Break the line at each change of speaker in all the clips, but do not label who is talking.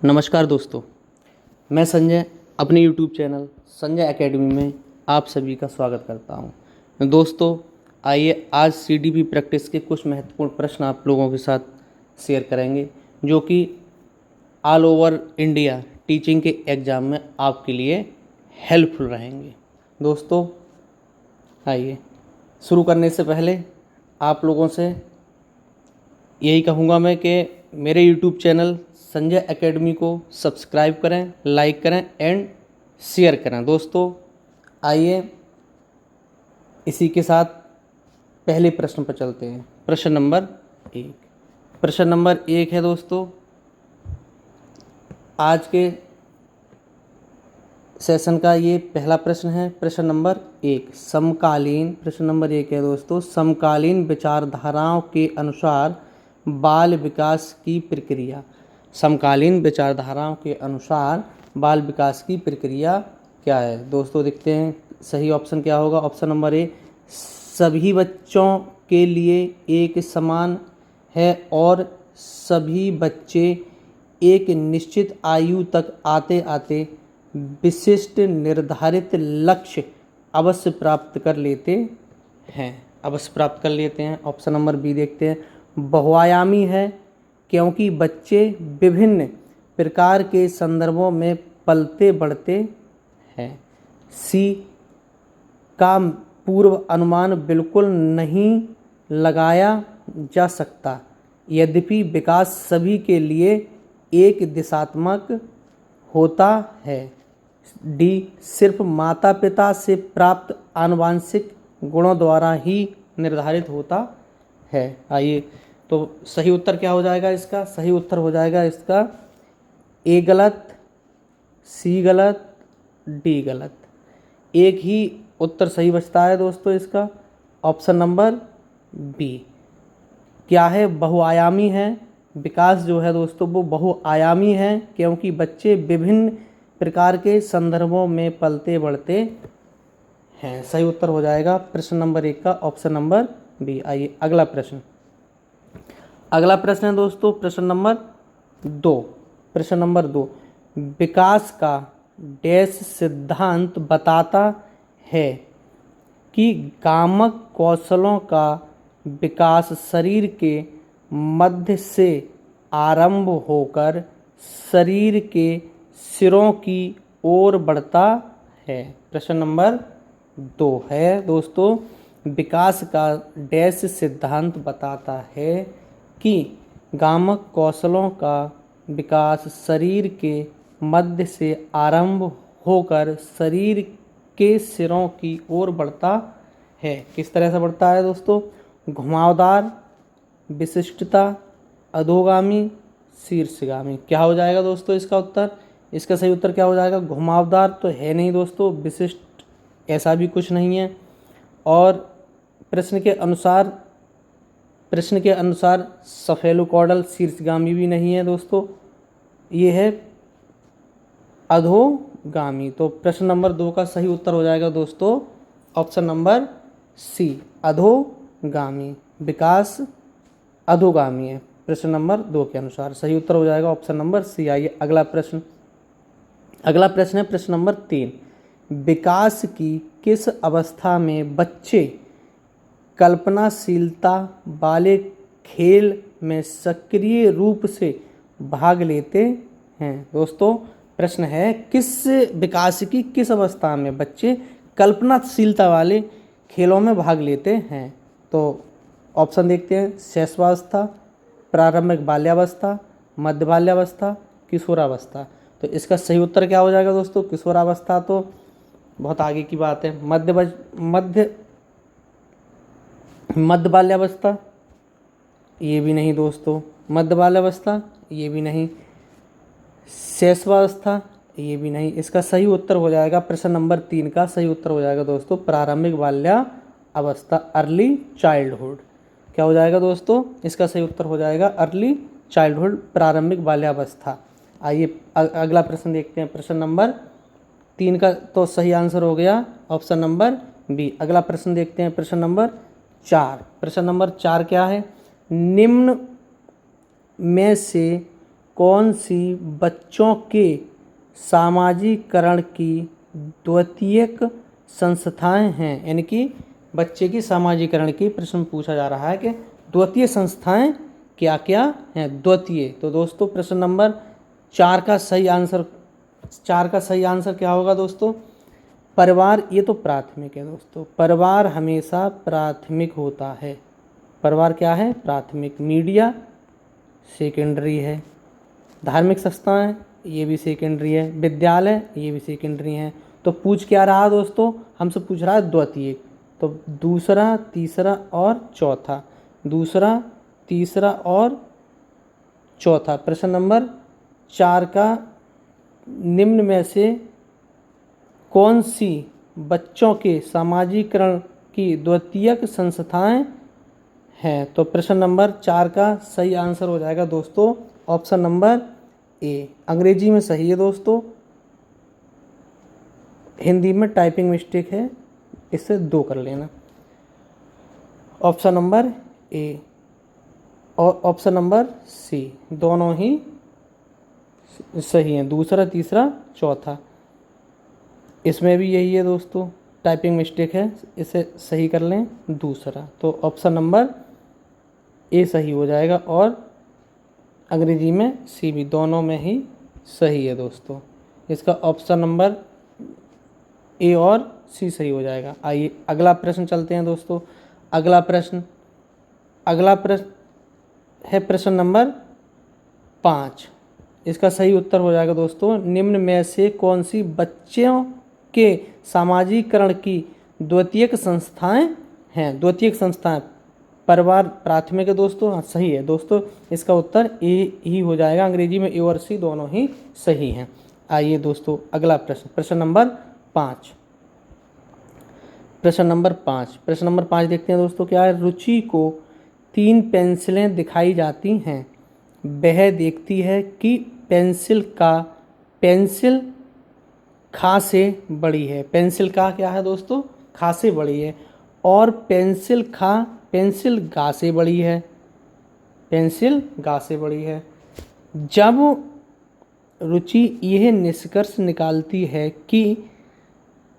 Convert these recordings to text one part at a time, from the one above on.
नमस्कार दोस्तों, मैं संजय अपने YouTube चैनल संजय एकेडमी में आप सभी का स्वागत करता हूं। दोस्तों, आइए आज CDP प्रैक्टिस के कुछ महत्वपूर्ण प्रश्न आप लोगों के साथ शेयर करेंगे, जो कि ऑल ओवर इंडिया टीचिंग के एग्ज़ाम में आपके लिए हेल्पफुल रहेंगे। दोस्तों, आइए शुरू करने से पहले आप लोगों से यही कहूँगा मैं कि मेरे YouTube चैनल संजय एकेडमी को सब्सक्राइब करें, लाइक करें एंड शेयर करें। दोस्तों, आइए इसी के साथ पहले प्रश्न पर चलते हैं। प्रश्न नंबर 1 है दोस्तों, आज के सेशन का ये पहला प्रश्न है। प्रश्न नंबर 1 है दोस्तों, समकालीन विचारधाराओं के अनुसार बाल विकास की प्रक्रिया। समकालीन विचारधाराओं के अनुसार बाल विकास की प्रक्रिया क्या है? दोस्तों, देखते हैं सही ऑप्शन क्या होगा। ऑप्शन नंबर ए, सभी बच्चों के लिए एक समान है और सभी बच्चे एक निश्चित आयु तक आते आते विशिष्ट निर्धारित लक्ष्य अवश्य प्राप्त कर लेते हैं। ऑप्शन नंबर बी देखते हैं, बहुआयामी है क्योंकि बच्चे विभिन्न प्रकार के संदर्भों में पलते बढ़ते हैं। सी, का पूर्व अनुमान बिल्कुल नहीं लगाया जा सकता, यद्यपि विकास सभी के लिए एक दिशात्मक होता है। डी, सिर्फ माता पिता से प्राप्त आनुवंशिक गुणों द्वारा ही निर्धारित होता है। आइए, तो सही उत्तर क्या हो जाएगा इसका? सही उत्तर हो जाएगा इसका ए गलत, सी गलत, डी गलत। एक ही उत्तर सही बचता है दोस्तों इसका, ऑप्शन नंबर बी। क्या है? बहुआयामी है। विकास जो है दोस्तों वो बहुआयामी है क्योंकि बच्चे विभिन्न प्रकार के संदर्भों में पलते बढ़ते हैं। सही उत्तर हो जाएगा प्रश्न नंबर 1 का ऑप्शन नंबर बी। आइए अगला प्रश्न है दोस्तों, प्रश्न नंबर 2। विकास का डैश सिद्धांत बताता है कि गामक कौशलों का विकास शरीर के मध्य से आरंभ होकर शरीर के सिरों की ओर बढ़ता है। प्रश्न नंबर 2 है दोस्तों, विकास का डैश सिद्धांत बताता है कि गामक कौशलों का विकास शरीर के मध्य से आरंभ होकर शरीर के सिरों की ओर बढ़ता है। किस तरह से बढ़ता है दोस्तों? घुमावदार, विशिष्टता, अधोगामी, शीर्षगामी। क्या हो जाएगा दोस्तों इसका उत्तर? इसका सही उत्तर क्या हो जाएगा? घुमावदार तो है नहीं दोस्तों, विशिष्ट ऐसा भी कुछ नहीं है, और प्रश्न के अनुसार सफेलोकॉडल शीर्षगामी भी नहीं है दोस्तों, ये है अधोगामी। तो प्रश्न नंबर 2 का सही उत्तर हो जाएगा दोस्तों ऑप्शन नंबर सी, अधोगामी। विकास अधोगामी है प्रश्न नंबर 2 के अनुसार। सही उत्तर हो जाएगा ऑप्शन नंबर सी। आइए अगला प्रश्न है प्रश्न नंबर 3। विकास की किस अवस्था में बच्चे कल्पनाशीलता वाले खेल में सक्रिय रूप से भाग लेते हैं? दोस्तों, प्रश्न है विकास की किस अवस्था में बच्चे कल्पनाशीलता वाले खेलों में भाग लेते हैं? तो ऑप्शन देखते हैं, शैशवावस्था, प्रारंभिक बाल्यावस्था, मध्य बाल्यावस्था, किशोरावस्था। तो इसका सही उत्तर क्या हो जाएगा दोस्तों? किशोरावस्था तो बहुत आगे की बात है। मध्य बाल्यावस्था ये भी नहीं दोस्तों, मध्य बाल्यावस्था ये भी नहीं, शैशवावस्था ये भी नहीं। इसका सही उत्तर हो जाएगा प्रश्न नंबर 3 का सही उत्तर हो जाएगा दोस्तों प्रारंभिक बाल्यावस्था, अर्ली चाइल्डहुड। क्या हो जाएगा दोस्तों? इसका सही उत्तर हो जाएगा अर्ली चाइल्डहुड, प्रारंभिक बाल्यावस्था। आइए अगला प्रश्न देखते हैं। प्रश्न नंबर 3 का तो सही आंसर हो गया ऑप्शन नंबर बी। अगला प्रश्न देखते हैं प्रश्न नंबर 4। प्रश्न नंबर 4 क्या है? निम्न में से कौन सी बच्चों के सामाजिकरण की द्वितीयक संस्थाएं हैं, यानी कि बच्चे की सामाजिकरण की प्रश्न पूछा जा रहा है कि द्वितीय संस्थाएं क्या क्या हैं द्वितीय। तो दोस्तों प्रश्न नंबर 4 का सही आंसर क्या होगा दोस्तों? परिवार, ये तो प्राथमिक है दोस्तों, परिवार हमेशा प्राथमिक होता है। परिवार क्या है? प्राथमिक। मीडिया सेकेंडरी है। धार्मिक संस्थाएं ये भी सेकेंडरी है। विद्यालय ये भी सेकेंडरी हैं। तो पूछ क्या रहा दोस्तों? हमसे पूछ रहा है द्वितीय, तो दूसरा, तीसरा और चौथा। दूसरा, तीसरा और चौथा। प्रश्न नंबर 4 का निम्न में से कौन सी बच्चों के सामाजिकरण की द्वितीयक संस्थाएं हैं? तो प्रश्न नंबर 4 का सही आंसर हो जाएगा दोस्तों ऑप्शन नंबर ए। अंग्रेजी में सही है दोस्तों, हिंदी में टाइपिंग मिस्टेक है, इससे 2 कर लेना। ऑप्शन नंबर ए और ऑप्शन नंबर सी दोनों ही सही हैं। दूसरा, तीसरा, चौथा, इसमें भी यही है दोस्तों, टाइपिंग मिस्टेक है, इसे सही कर लें दूसरा। तो ऑप्शन नंबर ए सही हो जाएगा और अंग्रेजी में सी भी, दोनों में ही सही है दोस्तों। इसका ऑप्शन नंबर ए और सी सही हो जाएगा। आइए अगला प्रश्न चलते हैं दोस्तों। अगला प्रश्न है प्रश्न नंबर 5। इसका सही उत्तर हो जाएगा दोस्तों, निम्न में से कौन सी बच्चों के सामाजिकरण की द्वितीयक संस्थाएं हैं? द्वितीयक संस्थाएं, परिवार प्राथमिक है दोस्तों, हाँ सही है दोस्तों, इसका उत्तर ए ही हो जाएगा। अंग्रेजी में ए और सी दोनों ही सही हैं। आइए दोस्तों अगला प्रश्न, प्रश्न नंबर 5। प्रश्न नंबर 5 देखते हैं दोस्तों, क्या है? रुचि को 3 पेंसिलें दिखाई जाती हैं। वह देखती है कि पेंसिल खा से बड़ी है। पेंसिल का क्या है दोस्तों? खा से बड़ी है। और पेंसिल गा से बड़ी है। पेंसिल गा से बड़ी है। जब रुचि यह निष्कर्ष निकालती है कि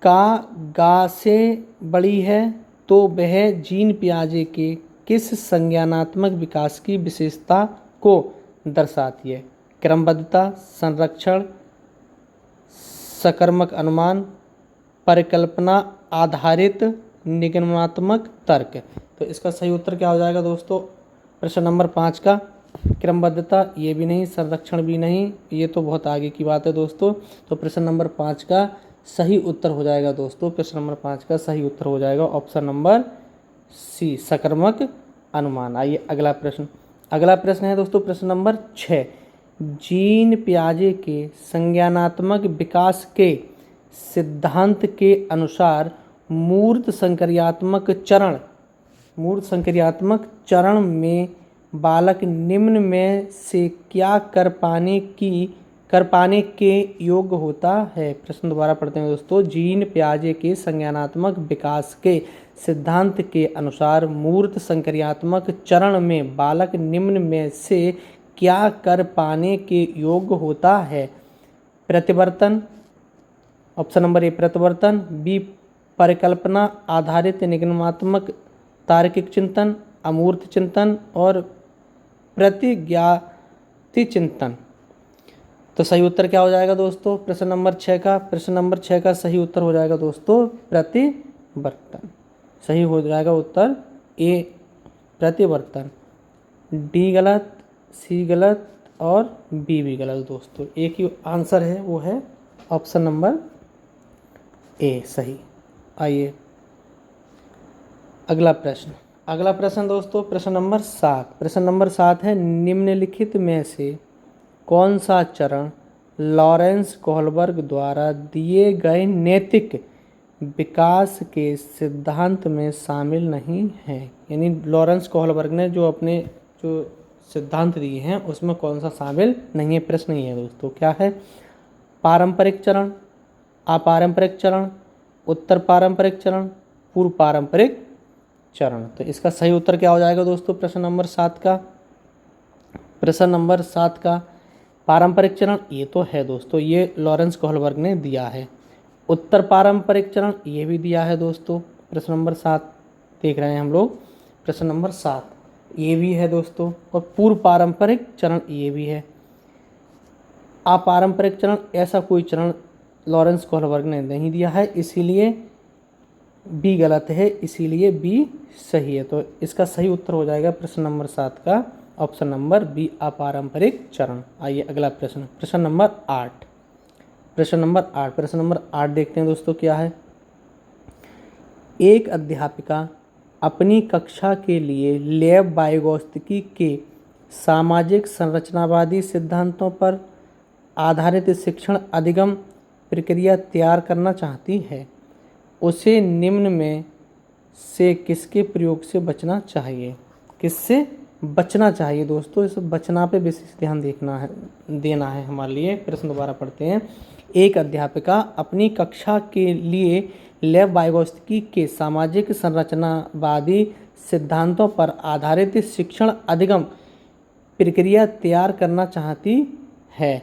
का गा से बड़ी है, तो वह जीन पियाजे के किस संज्ञानात्मक विकास की विशेषता को दर्शाती है? क्रमबद्धता, संरक्षण, सकर्मक अनुमान, परिकल्पना आधारित निगमनात्मक तर्क। तो इसका सही उत्तर क्या हो जाएगा दोस्तों? प्रश्न नंबर 5 का क्रमबद्धता ये भी नहीं, संरक्षण भी नहीं, ये तो बहुत आगे की बात है दोस्तों। तो प्रश्न नंबर 5 का सही उत्तर हो जाएगा दोस्तों, प्रश्न नंबर 5 का सही उत्तर हो जाएगा ऑप्शन नंबर सी, सकर्मक अनुमान। आइए अगला प्रश्न है दोस्तों प्रश्न नंबर 6। जीन पियाजे के संज्ञानात्मक विकास के सिद्धांत के अनुसार मूर्त संक्रियात्मक चरण में बालक निम्न में से क्या कर पाने के योग्य होता है? प्रश्न दोबारा पढ़ते हैं दोस्तों। जीन पियाजे के संज्ञानात्मक विकास के सिद्धांत के अनुसार मूर्त संक्रियात्मक चरण में बालक निम्न में से क्या कर पाने के योग्य होता है? प्रतिवर्तन, ऑप्शन नंबर ए प्रतिवर्तन, बी परिकल्पना आधारित निगमनात्मक तार्किक चिंतन, अमूर्त चिंतन और प्रतिज्ञाति चिंतन। तो सही उत्तर क्या हो जाएगा दोस्तों? प्रश्न नंबर 6 का सही उत्तर हो जाएगा दोस्तों प्रतिवर्तन। सही हो जाएगा उत्तर ए प्रतिवर्तन। डी गलत, सी गलत और बी भी गलत दोस्तों। एक ही आंसर है, वो है ऑप्शन नंबर ए सही। आइए अगला प्रश्न दोस्तों प्रश्न नंबर 7 है, निम्नलिखित में से कौन सा चरण लॉरेंस कोहलबर्ग द्वारा दिए गए नैतिक विकास के सिद्धांत में शामिल नहीं है? यानी लॉरेंस कोहलबर्ग ने जो अपने सिद्धांत दिए हैं उसमें कौन सा शामिल नहीं है? प्रश्न ये है दोस्तों, क्या है? पारंपरिक चरण, अपारंपरिक चरण, उत्तर पारंपरिक चरण, पूर्व पारंपरिक चरण। तो इसका सही उत्तर क्या हो जाएगा दोस्तों? प्रश्न नंबर 7 का पारंपरिक चरण ये तो है दोस्तों, ये लॉरेंस कोहलबर्ग ने दिया है। उत्तर पारंपरिक चरण ये भी दिया है दोस्तों। प्रश्न नंबर 7 देख रहे हैं हम लोग, प्रश्न नंबर 7 ये भी है दोस्तों। और पूर्व पारंपरिक चरण ये भी है। अपारंपरिक चरण ऐसा कोई चरण लॉरेंस कोहलबर्ग ने नहीं दिया है, इसीलिए बी गलत है, इसीलिए बी सही है। तो इसका सही उत्तर हो जाएगा प्रश्न नंबर 7 का ऑप्शन नंबर बी, अपारंपरिक चरण। आइए अगला प्रश्न, प्रश्न नंबर 8। प्रश्न नंबर 8 देखते हैं दोस्तों क्या है। एक अध्यापिका अपनी कक्षा के लिए लेव वाइगोत्स्की के सामाजिक संरचनावादी सिद्धांतों पर आधारित शिक्षण अधिगम प्रक्रिया तैयार करना चाहती है। उसे निम्न में से किसके प्रयोग से बचना चाहिए? किससे बचना चाहिए दोस्तों? इस बचना पे विशेष ध्यान देना है हमारे लिए। प्रश्न दोबारा पढ़ते हैं। एक अध्यापिका अपनी कक्षा के लिए लेव वाइगोत्स्की के सामाजिक संरचनावादी सिद्धांतों पर आधारित शिक्षण अधिगम प्रक्रिया तैयार करना चाहती है।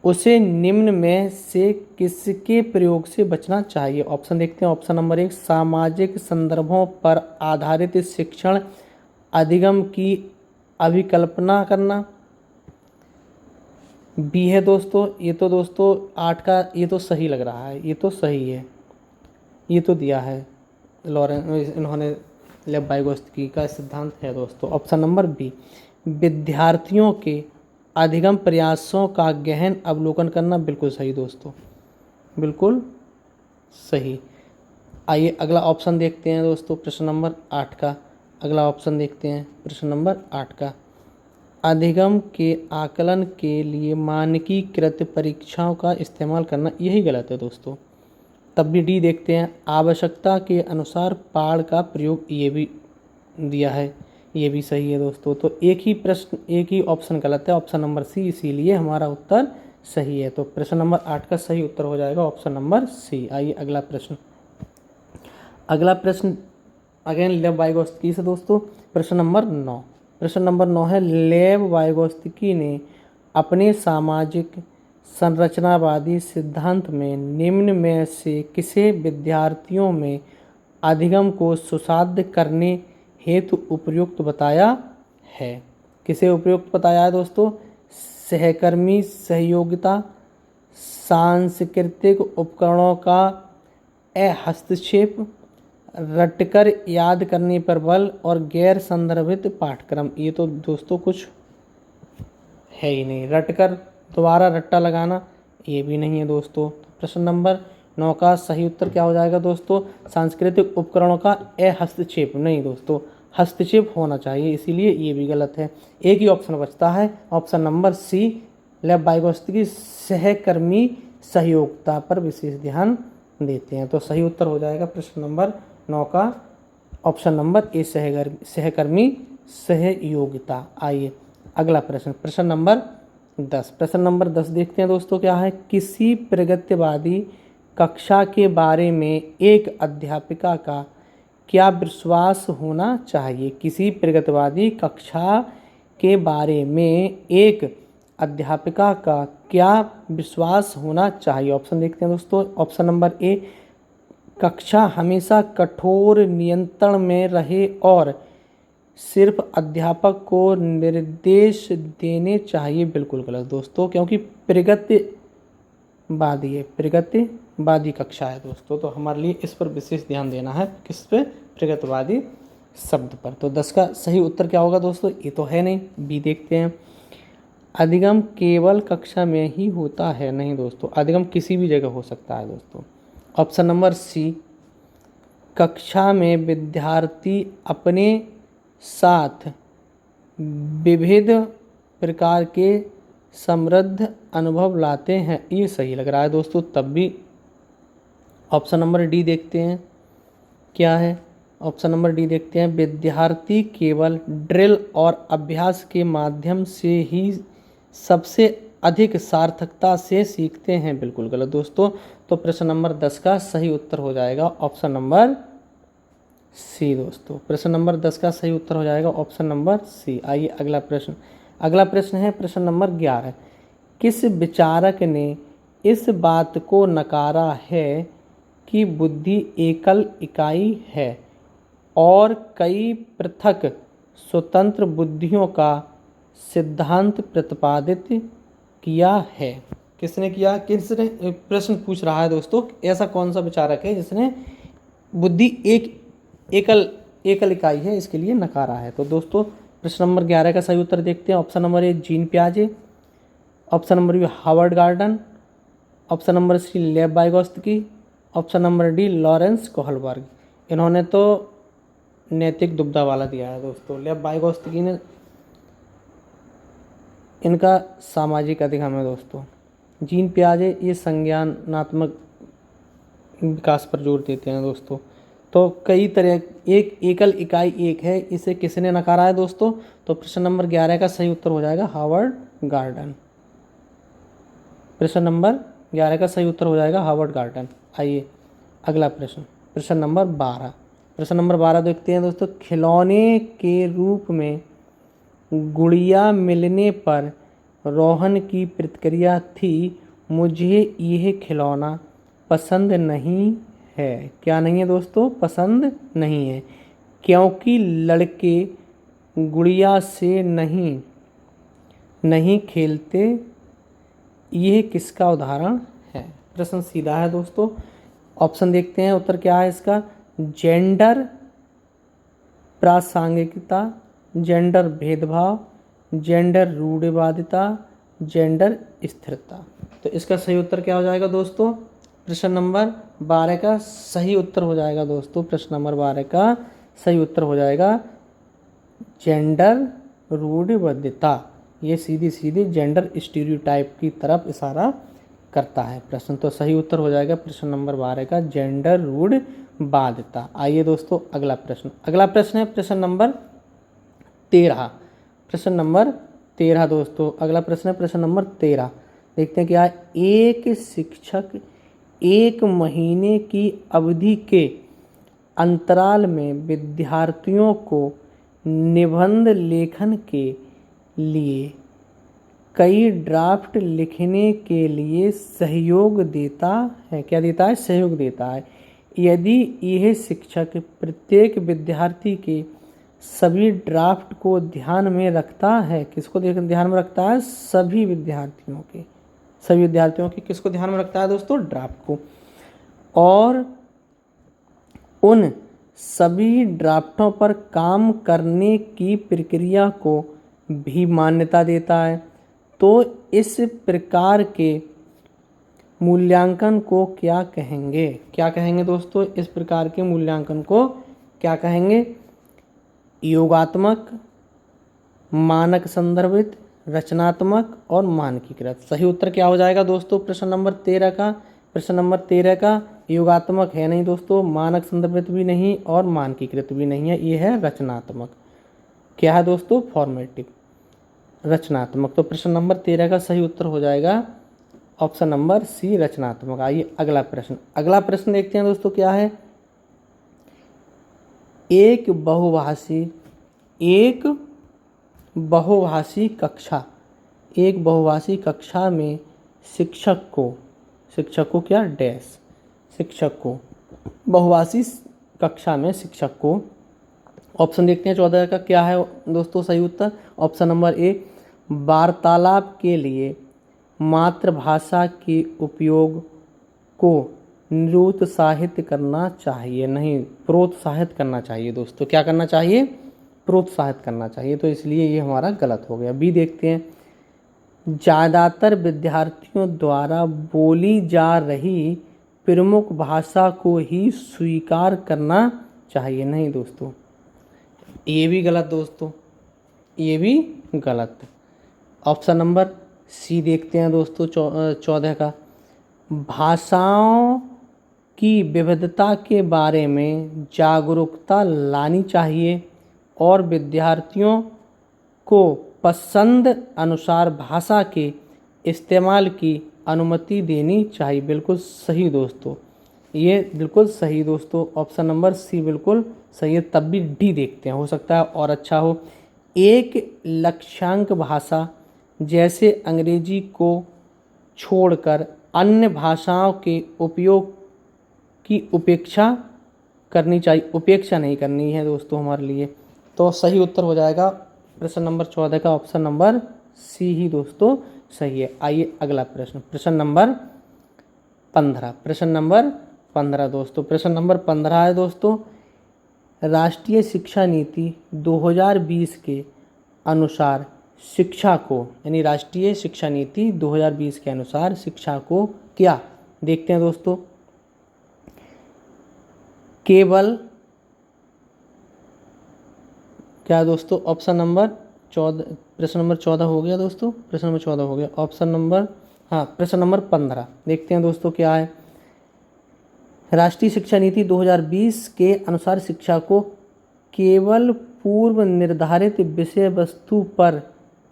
उसे निम्न में से किसके प्रयोग से बचना चाहिए? ऑप्शन देखते हैं। ऑप्शन नंबर 1 सामाजिक संदर्भों पर आधारित शिक्षण अधिगम की अभिकल्पना करना। बी है दोस्तों, ये तो दोस्तों 8 का ये तो सही लग रहा है, ये तो सही है, ये तो दिया है इन्होंने लेव वाइगोत्स्की का सिद्धांत है दोस्तों। ऑप्शन नंबर बी विद्यार्थियों के अधिगम प्रयासों का गहन अवलोकन करना। बिल्कुल सही दोस्तों, बिल्कुल सही। आइए अगला ऑप्शन देखते हैं दोस्तों, प्रश्न नंबर 8 का अगला ऑप्शन देखते हैं। प्रश्न नंबर 8 का अधिगम के आकलन के लिए मानकीकृत परीक्षाओं का इस्तेमाल करना, यही गलत है दोस्तों। तब भी डी देखते हैं। आवश्यकता के अनुसार पाठ का प्रयोग, ये भी दिया है, ये भी सही है दोस्तों। तो एक ही ऑप्शन गलत है, ऑप्शन नंबर सी, इसीलिए हमारा उत्तर सही है। तो प्रश्न नंबर 8 का सही उत्तर हो जाएगा ऑप्शन नंबर सी। आइए अगला प्रश्न अगेन लेव वाइगोत्स्की से दोस्तों। प्रश्न नंबर 9 है लेव वाइगोत्स्की ने अपने सामाजिक संरचनावादी सिद्धांत में निम्न में से किसे विद्यार्थियों में अधिगम को सुसाध्य करने हेतु उपयुक्त बताया है? किसे उपयुक्त बताया है दोस्तों? सहकर्मी सहयोगिता, सांस्कृतिक उपकरणों का हस्तक्षेप, रटकर याद करने पर बल और गैर संदर्भित पाठ्यक्रम। ये तो दोस्तों कुछ है ही नहीं। रटकर दोबारा रट्टा लगाना, ये भी नहीं है दोस्तों। प्रश्न नंबर 9 का सही उत्तर क्या हो जाएगा दोस्तों? सांस्कृतिक उपकरणों का हस्तक्षेप नहीं दोस्तों, हस्तक्षेप होना चाहिए, इसीलिए ये भी गलत है। एक ही ऑप्शन बचता है, option number C Lev Vygotsky सहकर्मी सहयोगिता पर विशेष ध्यान देते हैं। तो सही उत्तर हो जाएगा प्रश्न नंबर 9 का ऑप्शन नंबर ए सहकर्मी सहयोगिता। आइए अगला प्रश्न, प्रश्न नंबर 10 देखते हैं दोस्तों क्या है। किसी प्रगतिवादी कक्षा के बारे में एक अध्यापिका का क्या विश्वास होना चाहिए? किसी प्रगतिवादी कक्षा के बारे में एक अध्यापिका का क्या विश्वास होना चाहिए? ऑप्शन देखते हैं दोस्तों। ऑप्शन नंबर ए कक्षा हमेशा कठोर नियंत्रण में रहे और सिर्फ अध्यापक को निर्देश देने चाहिए। बिल्कुल गलत दोस्तों, क्योंकि प्रगतिवादी कक्षा है दोस्तों, तो हमारे लिए इस पर विशेष ध्यान देना है। किस पे? प्रगतिवादी शब्द पर। तो 10 का सही उत्तर क्या होगा दोस्तों? ये तो है नहीं, बी देखते हैं। अधिगम केवल कक्षा में ही होता है? नहीं दोस्तों, अधिगम किसी भी जगह हो सकता है दोस्तों। ऑप्शन नंबर सी कक्षा में विद्यार्थी अपने साथ विविध प्रकार के समृद्ध अनुभव लाते हैं, ये सही लग रहा है दोस्तों। तब भी ऑप्शन नंबर डी देखते हैं क्या है। ऑप्शन नंबर डी देखते हैं विद्यार्थी केवल ड्रिल और अभ्यास के माध्यम से ही सबसे अधिक सार्थकता से सीखते हैं। बिल्कुल गलत दोस्तों। तो प्रश्न नंबर 10 का सही उत्तर हो जाएगा ऑप्शन नंबर सी दोस्तों। प्रश्न नंबर 10 का सही उत्तर हो जाएगा ऑप्शन नंबर सी। आइए अगला प्रश्न है प्रश्न नंबर 11। किस विचारक ने इस बात को नकारा है कि बुद्धि एकल इकाई है और कई पृथक स्वतंत्र बुद्धियों का सिद्धांत प्रतिपादित किया है? किसने किया? किसने? प्रश्न पूछ रहा है दोस्तों, ऐसा कौन सा विचारक है जिसने बुद्धि एकल इकाई है इसके लिए नकारा है? तो दोस्तों प्रश्न नंबर 11 का सही उत्तर देखते हैं। ऑप्शन नंबर ए जीन पियाजे, option number B Howard Gardner, option number C Lev Vygotsky, option number D Lawrence Kohlberg. इन्होंने तो नैतिक दुविधा वाला दिया है दोस्तों। लेव वाइगोत्स्की ने, इनका सामाजिक अधिगम है दोस्तों। जीन पियाजे ये संज्ञानात्मक विकास पर जोर देते हैं दोस्तों। तो कई तरह एक एकल इकाई एक है, इसे किसने नकारा है दोस्तों? तो प्रश्न नंबर 11 का सही उत्तर हो जाएगा हावर्ड गार्डन। प्रश्न नंबर 11 का सही उत्तर हो जाएगा हावर्ड गार्डन। आइए अगला प्रश्न, प्रश्न नंबर 12। प्रश्न नंबर 12 देखते हैं दोस्तों। खिलौने के रूप में गुड़िया मिलने पर रोहन की प्रतिक्रिया थी, मुझे यह खिलौना पसंद नहीं है। क्या नहीं है दोस्तों? पसंद नहीं है, क्योंकि लड़के गुड़िया से नहीं खेलते। यह किसका उदाहरण है? प्रश्न सीधा है दोस्तों। ऑप्शन देखते हैं, उत्तर क्या है इसका? जेंडर प्रासंगिकता, जेंडर भेदभाव, जेंडर रूढ़िवादिता, जेंडर स्थिरता। तो इसका सही उत्तर क्या हो जाएगा दोस्तों? प्रश्न नंबर 12 का सही उत्तर हो जाएगा दोस्तों। प्रश्न नंबर 12 का सही उत्तर हो जाएगा जेंडर रूढ़िवादिता। ये सीधी सीधी जेंडर स्टीरियोटाइप की तरफ इशारा करता है प्रश्न। तो सही उत्तर हो जाएगा प्रश्न नंबर 12 का जेंडर रूढ़िवादिता। आइए दोस्तों अगला प्रश्न। अगला प्रश्न है प्रश्न नंबर 13। प्रश्न नंबर 13 दोस्तों, अगला प्रश्न है प्रश्न नंबर 13। देखते हैं क्या है। एक शिक्षक 1 महीने की अवधि के अंतराल में विद्यार्थियों को निबंध लेखन के लिए कई ड्राफ्ट लिखने के लिए सहयोग देता है। क्या देता है? सहयोग देता है। यदि यह शिक्षक प्रत्येक विद्यार्थी के सभी ड्राफ्ट को ध्यान में रखता है, किसको ध्यान में रखता है? सभी विद्यार्थियों के किसको ध्यान में रखता है दोस्तों? ड्राफ्ट को। और उन सभी ड्राफ्टों पर काम करने की प्रक्रिया को भी मान्यता देता है, तो इस प्रकार के मूल्यांकन को क्या कहेंगे? क्या कहेंगे दोस्तों? इस प्रकार के मूल्यांकन को क्या कहेंगे? योगात्मक, मानक संदर्भित, रचनात्मक और मानकीकृत। सही उत्तर क्या हो जाएगा दोस्तों? प्रश्न नंबर 13 का, प्रश्न नंबर 13 का योगात्मक है नहीं दोस्तों, मानक संदर्भित भी नहीं और मानकीकृत भी नहीं है, ये है रचनात्मक। क्या है दोस्तों? फॉर्मेटिव, रचनात्मक। तो प्रश्न नंबर 13 का सही उत्तर हो जाएगा ऑप्शन नंबर सी, रचनात्मक। आइए अगला प्रश्न। अगला प्रश्न देखते हैं दोस्तों क्या है। एक बहुभाषी कक्षा में शिक्षक को क्या डैश शिक्षक को बहुभाषी कक्षा में शिक्षक को, ऑप्शन देखते हैं 14 का क्या है दोस्तों सही उत्तर। ऑप्शन नंबर ए, वार्तालाप के लिए मातृभाषा के उपयोग को निरुत्साहित करना चाहिए, नहीं प्रोत्साहित करना चाहिए दोस्तों। क्या करना चाहिए? प्रोत्साहित करना चाहिए, तो इसलिए ये हमारा गलत हो गया। बी देखते हैं, ज़्यादातर विद्यार्थियों द्वारा बोली जा रही प्रमुख भाषा को ही स्वीकार करना चाहिए, नहीं दोस्तों ये भी गलत दोस्तों, ये भी गलत। ऑप्शन नंबर सी देखते हैं दोस्तों 14 का, भाषाओं की विविधता के बारे में जागरूकता लानी चाहिए और विद्यार्थियों को पसंद अनुसार भाषा के इस्तेमाल की अनुमति देनी चाहिए। बिल्कुल सही दोस्तों, ये बिल्कुल सही दोस्तों, ऑप्शन नंबर सी बिल्कुल सही है। तब भी डी देखते हैं, हो सकता है और अच्छा हो। एक लक्ष्यांक भाषा जैसे अंग्रेजी को छोड़कर अन्य भाषाओं के उपयोग की उपेक्षा करनी चाहिए। उपेक्षा नहीं करनी है दोस्तों हमारे लिए। तो सही उत्तर हो जाएगा प्रश्न नंबर 14 का ऑप्शन नंबर सी ही दोस्तों सही है। आइए अगला प्रश्न, प्रश्न नंबर 15। प्रश्न नंबर 15 दोस्तों, प्रश्न नंबर 15 है दोस्तों, राष्ट्रीय शिक्षा नीति 2020 के अनुसार शिक्षा को, यानी राष्ट्रीय शिक्षा नीति 2020 के अनुसार शिक्षा को क्या, देखते हैं दोस्तों, केवल क्या दोस्तों, ऑप्शन नंबर 14, प्रश्न नंबर 14 हो गया दोस्तों, प्रश्न नंबर 14 हो गया। ऑप्शन नंबर, हाँ प्रश्न नंबर 15 देखते हैं दोस्तों क्या है। राष्ट्रीय शिक्षा नीति 2020 के अनुसार शिक्षा को केवल पूर्व निर्धारित विषय वस्तु पर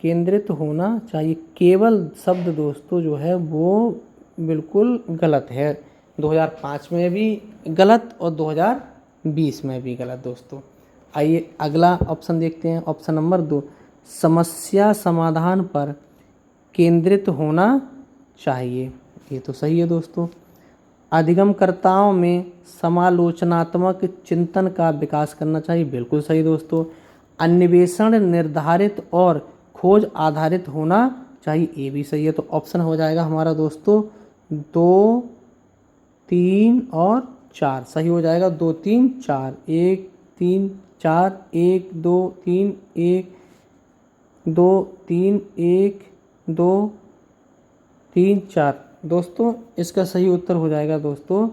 केंद्रित होना चाहिए। केवल शब्द दोस्तों जो है वो बिल्कुल गलत है, 2005 में भी गलत और 2020 में भी गलत दोस्तों। आइए अगला ऑप्शन देखते हैं, ऑप्शन नंबर 2, समस्या समाधान पर केंद्रित होना चाहिए। ये तो सही है दोस्तों। अधिगमकर्ताओं में समालोचनात्मक चिंतन का विकास करना चाहिए, बिल्कुल सही दोस्तों। अन्वेषण निर्धारित और खोज आधारित होना चाहिए, ये भी सही है। तो ऑप्शन हो जाएगा हमारा दोस्तों 2, 3 और 4 सही हो जाएगा। 2, 3, 4, 1, 3, 4, 1, 2, 3, 1, 2, 3, 1, 2, 3, 4 दोस्तों इसका सही उत्तर हो जाएगा दोस्तों,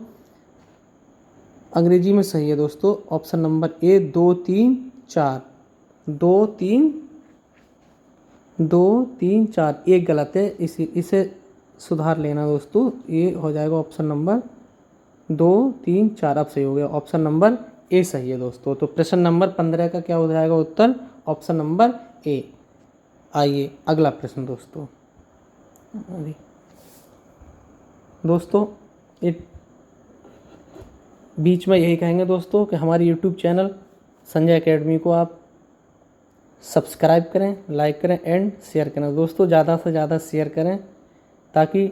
अंग्रेजी में सही है दोस्तों, ऑप्शन नंबर ए 2, 3, 4, 2, 3, 2, 3, 4 एक गलत है, इसे सुधार लेना दोस्तों। ये हो जाएगा ऑप्शन नंबर 2, 3, 4 अब सही हो गया, ऑप्शन नंबर ए सही है दोस्तों। तो प्रश्न नंबर 15 का क्या हो जाएगा उत्तर, ऑप्शन नंबर ए। आइए अगला प्रश्न दोस्तों, ये बीच में यही कहेंगे दोस्तों कि हमारे YouTube चैनल संजय एकेडमी को आप सब्सक्राइब करें, लाइक करें एंड शेयर करें दोस्तों, ज़्यादा से ज़्यादा शेयर करें ताकि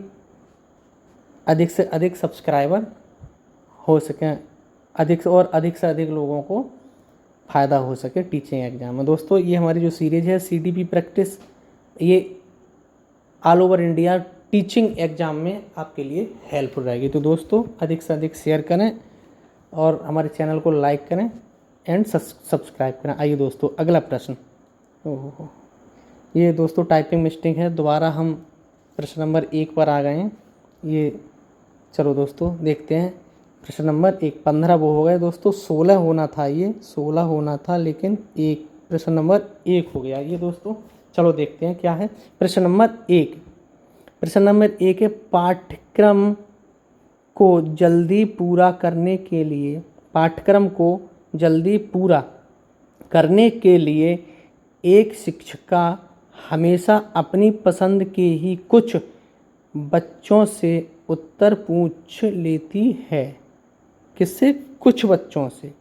अधिक से अधिक सब्सक्राइबर हो सकें, अधिक से अधिक लोगों को फ़ायदा हो सके टीचिंग एग्जाम में। दोस्तों ये हमारी जो सीरीज़ है CDP प्रैक्टिस, ये all over India teaching exam में आपके लिए हेल्पफुल रहेगी। तो दोस्तों अधिक से अधिक शेयर करें और हमारे चैनल को लाइक करें एंड सब्सक्राइब करें। आइए दोस्तों अगला प्रश्न, ओहो ये दोस्तों टाइपिंग मिस्टेक है, दोबारा हम प्रश्न नंबर 1 पर आ गए हैं। ये चलो दोस्तों देखते हैं प्रश्न नंबर 1, 15 वो हो गए दोस्तों, 16 होना था, ये 16 होना था लेकिन एक प्रश्न नंबर 1 हो गया ये दोस्तों। चलो देखते हैं क्या है प्रश्न नंबर 1। प्रश्न नंबर 1 है, पाठ्यक्रम को जल्दी पूरा करने के लिए, पाठ्यक्रम को जल्दी पूरा करने के लिए एक शिक्षिका हमेशा अपनी पसंद के ही कुछ बच्चों से उत्तर पूछ लेती है। किससे, कुछ बच्चों से,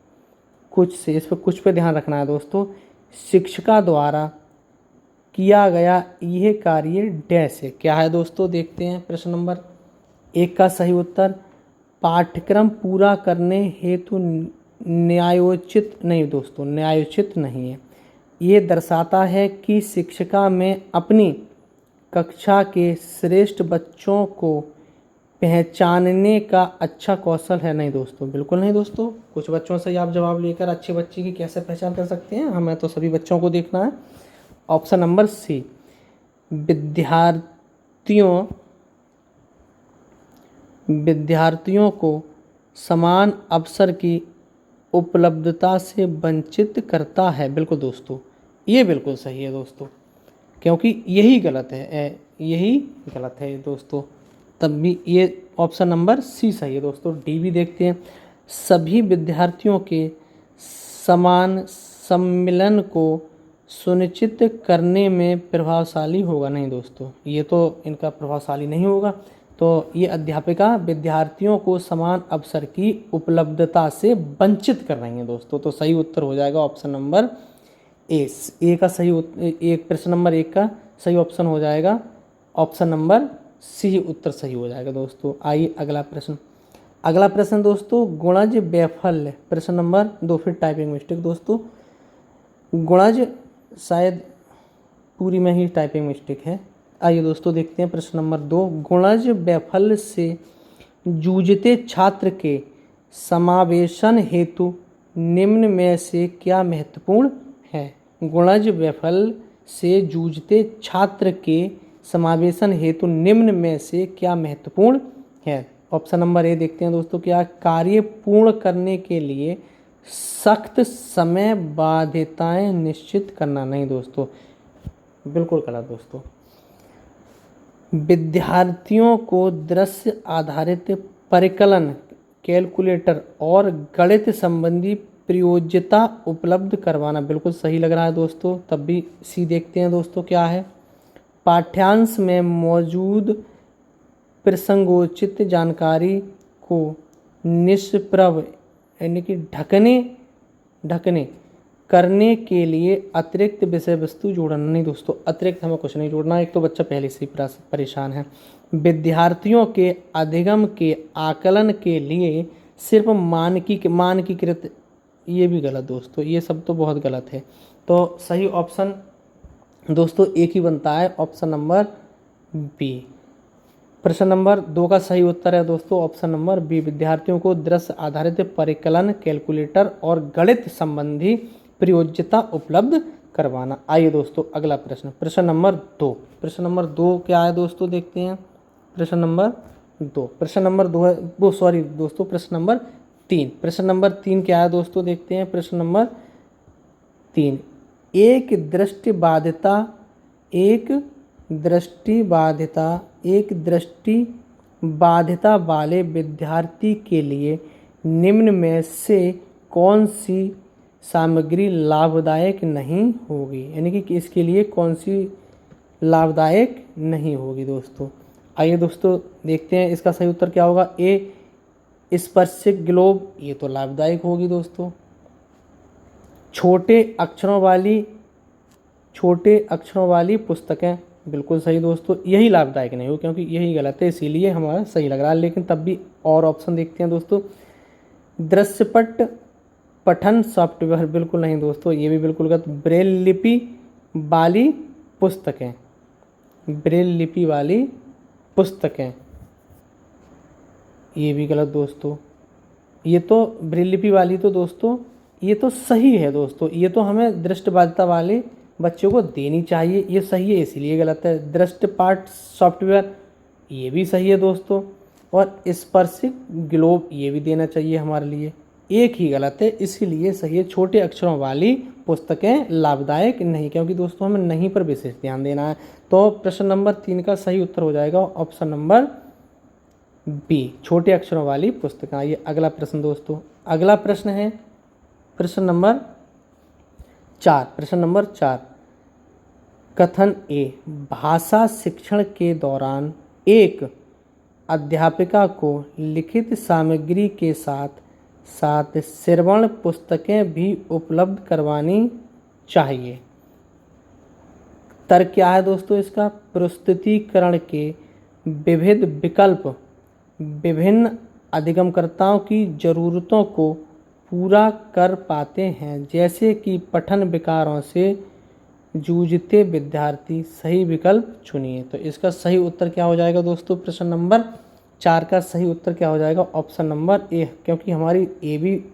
कुछ से, इस पर कुछ पे ध्यान रखना है दोस्तों। शिक्षिका द्वारा किया गया यह कार्य डैश है, क्या है दोस्तों, देखते हैं प्रश्न नंबर 1 का सही उत्तर, पाठ्यक्रम पूरा करने हेतु न्यायोचित नहीं दोस्तों, न्यायोचित नहीं है। ये दर्शाता है कि शिक्षिका में अपनी कक्षा के श्रेष्ठ बच्चों को पहचानने का अच्छा कौशल है, नहीं दोस्तों, बिल्कुल नहीं दोस्तों। कुछ बच्चों से आप जवाब लेकर अच्छे बच्चे की कैसे पहचान कर सकते हैं, हमें तो सभी बच्चों को देखना है। ऑप्शन नंबर सी, विद्यार्थियों को समान अवसर की उपलब्धता से वंचित करता है, बिल्कुल दोस्तों, ये बिल्कुल सही है दोस्तों, क्योंकि यही गलत है, यही गलत है दोस्तों, तब भी ये ऑप्शन नंबर सी सही है दोस्तों। डी भी देखते हैं, सभी विद्यार्थियों के समान सम्मिलन को सुनिश्चित करने में प्रभावशाली होगा, नहीं दोस्तों, ये तो इनका प्रभावशाली नहीं होगा। तो ये अध्यापिका विद्यार्थियों को समान अवसर की उपलब्धता से वंचित कर रही हैं दोस्तों। तो सही उत्तर हो जाएगा ऑप्शन नंबर ए का सही, एक प्रश्न नंबर 1 का सही ऑप्शन हो जाएगा ऑप्शन नंबर सी उत्तर सही हो जाएगा दोस्तों। आइए अगला प्रश्न। अगला प्रश्न दोस्तों, गुणज वैफल्य, प्रश्न नंबर 2, फिर टाइपिंग मिस्टेक दोस्तों। गुणज शायद पूरी में ही टाइपिंग मिस्टेक है। आइए दोस्तों देखते हैं प्रश्न नंबर 2, गुणज वैफल्य से जूझते छात्र के समावेशन हेतु निम्न में से क्या महत्वपूर्ण है। गुणज वैफल्य से जूझते छात्र के समावेशन हेतु निम्न में से क्या महत्वपूर्ण है। ऑप्शन नंबर ए देखते हैं दोस्तों, क्या कार्य पूर्ण करने के लिए सख्त समय बाध्यताएं निश्चित करना। नहीं दोस्तों, बिल्कुल गलत दोस्तों। विद्यार्थियों को दृश्य आधारित परिकलन, कैलकुलेटर और गणित संबंधी प्रयोज्यता उपलब्ध करवाना। बिल्कुल सही लग रहा है दोस्तों। तब भी सी देखते हैं दोस्तों क्या है। पाठ्यांश में मौजूद प्रसंगोचित जानकारी को निष्प्रभ यानी कि ढकने करने के लिए अतिरिक्त विषय वस्तु जोड़ना। नहीं दोस्तों, अतिरिक्त हमें कुछ नहीं जोड़ना, एक तो बच्चा पहले से ही परेशान है। विद्यार्थियों के अधिगम के आकलन के लिए सिर्फ मानकीकृत, ये भी गलत दोस्तों, ये सब तो बहुत गलत है। तो सही ऑप्शन दोस्तों एक ही बनता है, ऑप्शन नंबर बी। प्रश्न नंबर 2 का सही उत्तर है दोस्तों ऑप्शन नंबर बी, विद्यार्थियों को दृश्य आधारित परिकलन, कैलकुलेटर और गणित संबंधी प्रयोज्यता उपलब्ध करवाना। आइए दोस्तों अगला प्रश्न, प्रश्न नंबर 2। प्रश्न नंबर 2 क्या है दोस्तों, देखते हैं। प्रश्न नंबर 2, प्रश्न नंबर 2 है वो, सॉरी दोस्तों, प्रश्न नंबर 3। प्रश्न नंबर 3 क्या है दोस्तों, देखते हैं। प्रश्न नंबर 3, एक दृष्टि बाधिता वाले विद्यार्थी के लिए निम्न में से कौन सी सामग्री लाभदायक नहीं होगी, यानी कि इसके लिए कौन सी लाभदायक नहीं होगी दोस्तों। आइए दोस्तों देखते हैं इसका सही उत्तर क्या होगा। ए स्पर्शिक ग्लोब, ये तो लाभदायक होगी दोस्तों। छोटे अक्षरों वाली पुस्तकें, बिल्कुल सही दोस्तों, यही लाभदायक नहीं हो क्योंकि यही गलत है, इसीलिए हमारा सही लग रहा है, लेकिन तब भी और ऑप्शन देखते हैं दोस्तों। दृश्यपट पठन सॉफ्टवेयर, बिल्कुल नहीं दोस्तों, ये भी बिल्कुल गलत। ब्रेल लिपि वाली पुस्तकें, ये भी गलत दोस्तों। ये तो ब्रेल लिपि वाली तो दोस्तों ये तो सही है दोस्तों, ये तो हमें दृष्टिबाधिता वाले बच्चों को देनी चाहिए, ये सही है, इसीलिए गलत है। दृष्टिपाठ सॉफ्टवेयर, ये भी सही है दोस्तों। और स्पर्शिक ग्लोब, ये भी देना चाहिए हमारे लिए, एक ही गलत है, इसीलिए सही है। छोटे अक्षरों वाली पुस्तकें लाभदायक नहीं, क्योंकि दोस्तों हमें नहीं पर विशेष ध्यान देना है। तो प्रश्न नंबर 3 का सही उत्तर हो जाएगा ऑप्शन नंबर बी, छोटे अक्षरों वाली पुस्तकें। आइए अगला प्रश्न दोस्तों, अगला प्रश्न है प्रश्न नंबर 4। प्रश्न नंबर 4, कथन ए, भाषा शिक्षण के दौरान एक अध्यापिका को लिखित सामग्री के साथ साथ श्रवण पुस्तकें भी उपलब्ध करवानी चाहिए। तर्क क्या है दोस्तों इसका। प्रस्तुतिकरण के विविध विकल्प विभिन्न अधिगमकर्ताओं की ज़रूरतों को पूरा कर पाते हैं, जैसे कि पठन विकारों से जूझते विद्यार्थी। सही विकल्प चुनिए। तो इसका सही उत्तर क्या हो जाएगा दोस्तों, प्रश्न नंबर 4 का सही उत्तर क्या हो जाएगा, ऑप्शन नंबर ए, क्योंकि हमारी ए भी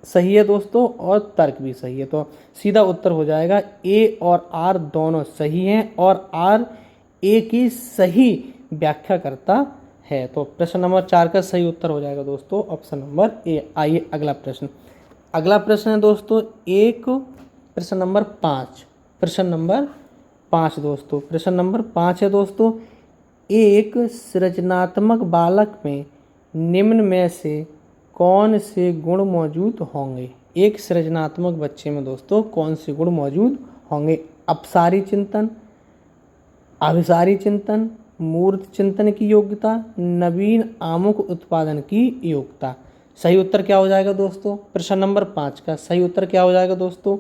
सही है दोस्तों और तर्क भी सही है, तो सीधा उत्तर हो जाएगा ए और आर दोनों सही हैं और आर ए की सही व्याख्या करता है। तो प्रश्न नंबर 4 का सही उत्तर हो जाएगा दोस्तों ऑप्शन नंबर ए। आइए अगला प्रश्न, अगला प्रश्न है दोस्तों प्रश्न नंबर 5। प्रश्न नंबर 5 दोस्तों, प्रश्न नंबर 5 है दोस्तों, एक सृजनात्मक बालक में निम्न में से कौन से गुण मौजूद होंगे। एक सृजनात्मक बच्चे में दोस्तों कौन से गुण मौजूद होंगे। अपसारी चिंतन, अभिसारी चिंतन, मूर्त चिंतन की योग्यता, नवीन आमुख उत्पादन की योग्यता। सही उत्तर क्या हो जाएगा दोस्तों, प्रश्न नंबर 5 का सही उत्तर क्या हो जाएगा दोस्तों,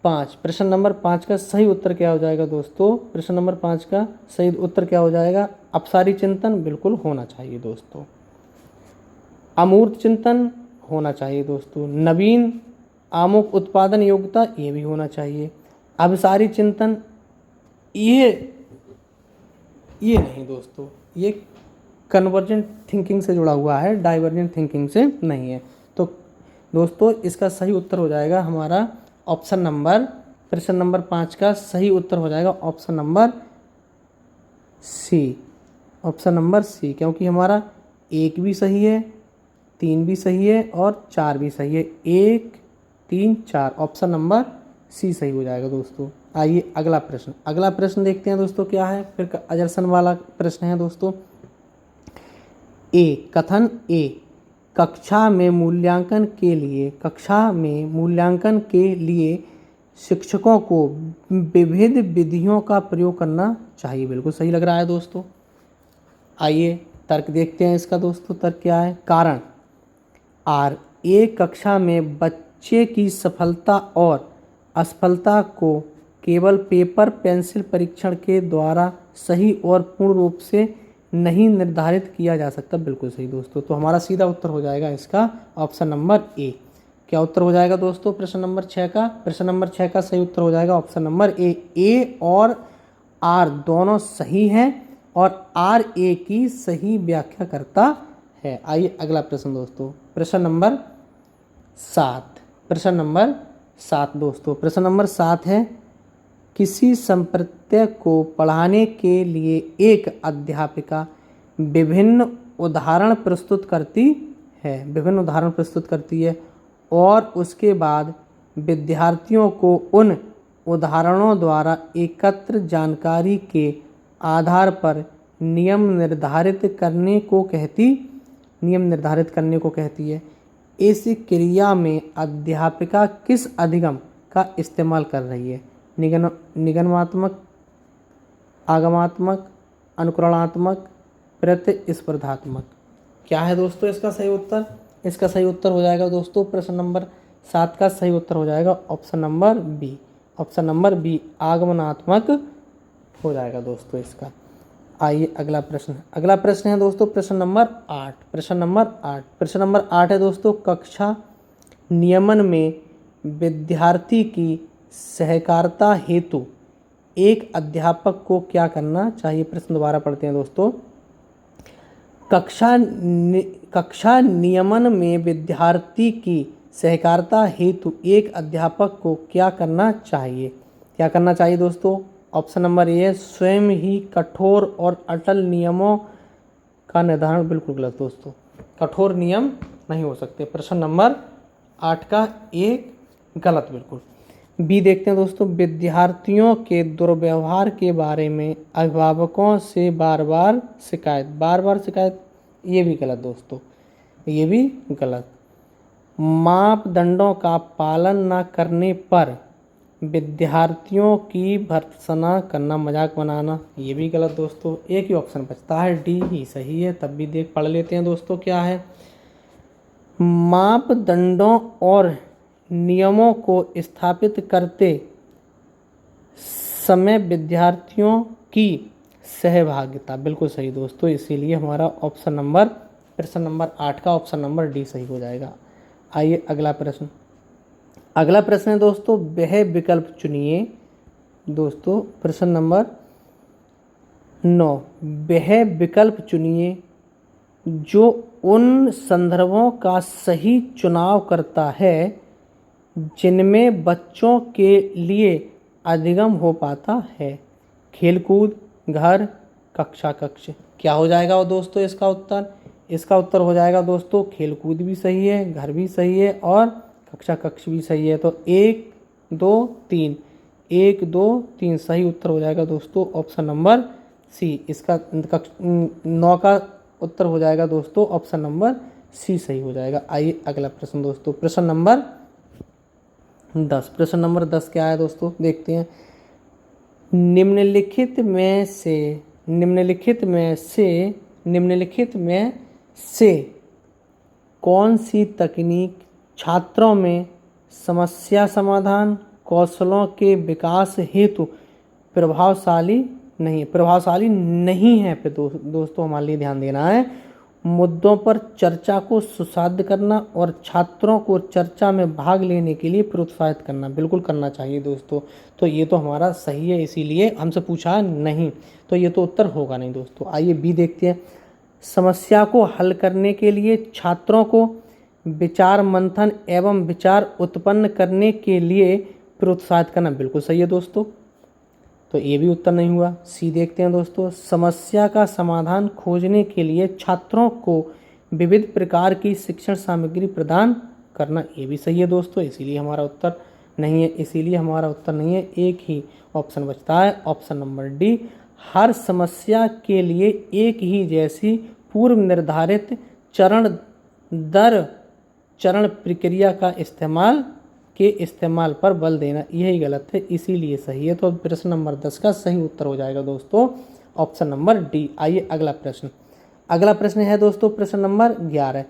5, प्रश्न नंबर 5 का सही उत्तर क्या हो जाएगा दोस्तों? प्रश्न नंबर 5 का सही उत्तर क्या हो जाएगा? अपसारी चिंतन बिल्कुल होना चाहिए दोस्तों। अमूर्त चिंतन होना चाहिए दोस्तों। नवीन आमुख उत्पादन योग्यता ये भी होना चाहिए। अभिसारी चिंतन ये नहीं दोस्तों, ये कन्वर्जेंट थिंकिंग से जुड़ा हुआ है, डाइवर्जेंट थिंकिंग से नहीं है। तो दोस्तों इसका सही उत्तर हो जाएगा हमारा ऑप्शन नंबर, प्रश्न नंबर 5 का सही उत्तर हो जाएगा option number C. Option number C, क्योंकि हमारा 1 भी सही है, 3 भी सही है और 4 भी सही है। 1, 3, 4 ऑप्शन नंबर सी सही हो जाएगा दोस्तों। आइए अगला प्रश्न, अगला प्रश्न देखते हैं दोस्तों क्या है। फिर अजरसन वाला प्रश्न है दोस्तों। कथन ए, कक्षा में मूल्यांकन के लिए शिक्षकों को विविध विधियों का प्रयोग करना चाहिए। बिल्कुल सही लग रहा है दोस्तों। आइए तर्क देखते हैं इसका दोस्तों। तर्क क्या है? कारण एक कक्षा में बच्चे की सफलता और असफलता को केवल पेपर पेंसिल परीक्षण के द्वारा सही और पूर्ण रूप से नहीं निर्धारित किया जा सकता। बिल्कुल सही दोस्तों। तो हमारा सीधा उत्तर हो जाएगा इसका ऑप्शन नंबर ए। क्या उत्तर हो जाएगा दोस्तों प्रश्न नंबर 6 का? प्रश्न नंबर 6 का सही उत्तर हो जाएगा ऑप्शन नंबर ए और आर दोनों सही हैं और आर ए की सही व्याख्या करता है। आइए अगला प्रश्न दोस्तों, प्रश्न नंबर 7। प्रश्न नंबर 7 दोस्तों, प्रश्न नंबर 7 है, किसी संप्रत्यय को पढ़ाने के लिए एक अध्यापिका विभिन्न उदाहरण प्रस्तुत करती है और उसके बाद विद्यार्थियों को उन उदाहरणों द्वारा एकत्र जानकारी के आधार पर नियम निर्धारित करने को कहती है। इस क्रिया में अध्यापिका किस अधिगम का इस्तेमाल कर रही है? निगमनात्मक, आगमात्मक, अनुकरणात्मक, प्रतिस्पर्धात्मक। क्या है दोस्तों इसका सही उत्तर? इसका सही उत्तर हो जाएगा दोस्तों प्रश्न नंबर 7 का सही उत्तर हो जाएगा option number B. Option number B आगमनात्मक हो जाएगा दोस्तों इसका। आइए अगला प्रश्न, अगला प्रश्न है दोस्तों प्रश्न नंबर 8। प्रश्न नंबर 8 है दोस्तों, कक्षा नियमन में विद्यार्थी की सहकारिता हेतु एक अध्यापक को क्या करना चाहिए? प्रश्न दोबारा पढ़ते हैं दोस्तों। कक्षा नियमन में विद्यार्थी की सहकारिता हेतु एक अध्यापक को क्या करना चाहिए? क्या करना चाहिए दोस्तों? ऑप्शन नंबर ए, स्वयं ही कठोर और अटल नियमों का निर्धारण। बिल्कुल गलत दोस्तों, कठोर नियम नहीं हो सकते। प्रश्न नंबर 8 का एक गलत बिल्कुल। बी देखते हैं दोस्तों, विद्यार्थियों के दुर्व्यवहार के बारे में अभिभावकों से बार बार शिकायत, ये भी गलत दोस्तों, ये भी गलत। मापदंडों का पालन न करने पर विद्यार्थियों की भर्त्सना करना, मजाक बनाना, ये भी गलत दोस्तों। एक ही ऑप्शन बचता है, डी ही सही है। तब भी पढ़ लेते हैं दोस्तों क्या है। मापदंडों और नियमों को स्थापित करते समय विद्यार्थियों की सहभागिता, बिल्कुल सही दोस्तों। इसीलिए हमारा ऑप्शन नंबर, प्रश्न नंबर 8 का ऑप्शन नंबर डी सही हो जाएगा। आइए अगला प्रश्न, अगला प्रश्न है दोस्तों, वह विकल्प चुनिए। दोस्तों प्रश्न नंबर 9, वह विकल्प चुनिए जो उन संदर्भों का सही चुनाव करता है जिनमें बच्चों के लिए अधिगम हो पाता है। खेलकूद, घर, कक्षा कक्ष। क्या हो जाएगा दोस्तों इसका उत्तर? इसका उत्तर हो जाएगा दोस्तों खेलकूद भी सही है, घर भी सही है और कक्षा कक्ष भी सही है। तो 1, 2, 3, 1, 2, 3 सही उत्तर हो जाएगा दोस्तों ऑप्शन नंबर सी। इसका 9 का उत्तर हो जाएगा दोस्तों ऑप्शन नंबर सी सही हो जाएगा। आइए अगला प्रश्न दोस्तों, प्रश्न नंबर 10। प्रश्न नंबर 10 क्या है दोस्तों, देखते हैं। निम्नलिखित में से कौन सी तकनीक छात्रों में समस्या समाधान, कौशलों के विकास हेतु प्रभावशाली नहीं है। फिर दोस्तों हमारे लिए ध्यान देना है, मुद्दों पर चर्चा को सुसाध्य करना और छात्रों को चर्चा में भाग लेने के लिए प्रोत्साहित करना, बिल्कुल करना चाहिए दोस्तों। तो ये तो हमारा सही है, इसीलिए हमसे पूछा नहीं, तो ये तो उत्तर होगा नहीं दोस्तों। आइए बी देखते हैं, समस्या को हल करने के लिए छात्रों को विचार मंथन एवं विचार उत्पन्न करने के लिए प्रोत्साहित करना, बिल्कुल सही है दोस्तों। तो ये भी उत्तर नहीं हुआ। सी देखते हैं दोस्तों, समस्या का समाधान खोजने के लिए छात्रों को विविध प्रकार की शिक्षण सामग्री प्रदान करना, ये भी सही है दोस्तों, इसीलिए हमारा उत्तर नहीं है। एक ही ऑप्शन बचता है, ऑप्शन नंबर डी। हर समस्या के लिए एक ही जैसी पूर्व निर्धारित चरण दर चरण प्रक्रिया का इस्तेमाल पर बल देना, यही गलत है, इसीलिए सही है। तो प्रश्न नंबर 10 का सही उत्तर हो जाएगा दोस्तों ऑप्शन नंबर डी। आइए अगला प्रश्न है दोस्तों प्रश्न नंबर 11।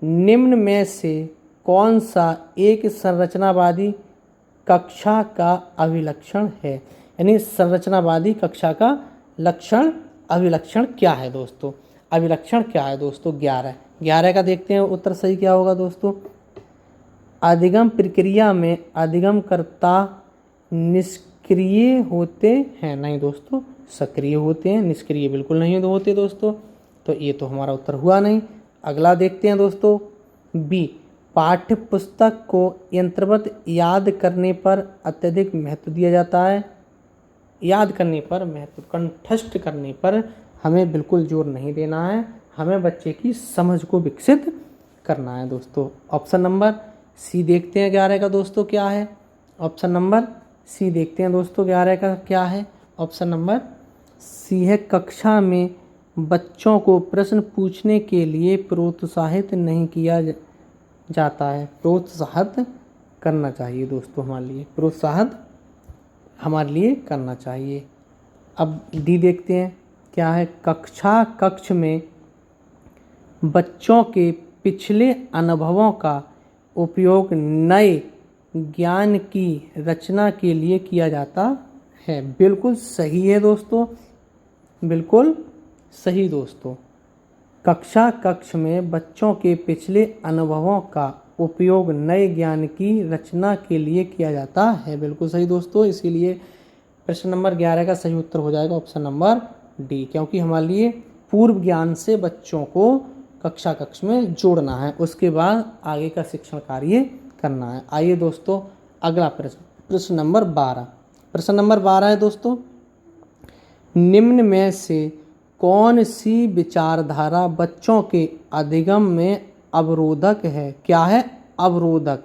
निम्न में से कौन सा एक संरचनावादी कक्षा का अभिलक्षण है? यानी संरचनावादी कक्षा का अभिलक्षण क्या है दोस्तों? 11 का देखते हैं उत्तर सही क्या होगा दोस्तों। अधिगम प्रक्रिया में अधिगमकर्ता निष्क्रिय होते हैं, नहीं दोस्तों, सक्रिय होते हैं, निष्क्रिय बिल्कुल नहीं होते दोस्तों। तो ये तो हमारा उत्तर हुआ नहीं। अगला देखते हैं दोस्तों, बी। पाठ्य पुस्तक को यंत्रवत याद करने पर अत्यधिक महत्व दिया जाता है। याद करने पर महत्व, कंठस्थ करने पर हमें बिल्कुल जोर नहीं देना है, हमें बच्चे की समझ को विकसित करना है दोस्तों। ऑप्शन नंबर सी देखते हैं 11 का दोस्तों क्या है। ऑप्शन नंबर सी देखते हैं दोस्तों 11 का क्या है। ऑप्शन नंबर सी है, कक्षा में बच्चों को प्रश्न पूछने के लिए प्रोत्साहित नहीं किया जाता है। प्रोत्साहित करना चाहिए दोस्तों, हमारे लिए करना चाहिए। अब डी देखते हैं क्या है। कक्ष में बच्चों के पिछले अनुभवों का उपयोग नए ज्ञान की रचना के लिए किया जाता है, बिल्कुल सही है दोस्तों, बिल्कुल सही दोस्तों। कक्ष में बच्चों के पिछले अनुभवों का उपयोग नए ज्ञान की रचना के लिए किया जाता है, बिल्कुल सही दोस्तों। इसीलिए प्रश्न नंबर 11 का सही उत्तर हो जाएगा ऑप्शन नंबर डी, क्योंकि हमारे लिए पूर्व ज्ञान से बच्चों को कक्ष में जोड़ना है, उसके बाद आगे का शिक्षण कार्य करना है। आइए दोस्तों अगला प्रश्न नंबर 12 है दोस्तों, निम्न में से कौन सी विचारधारा बच्चों के अधिगम में अवरोधक है? क्या है अवरोधक?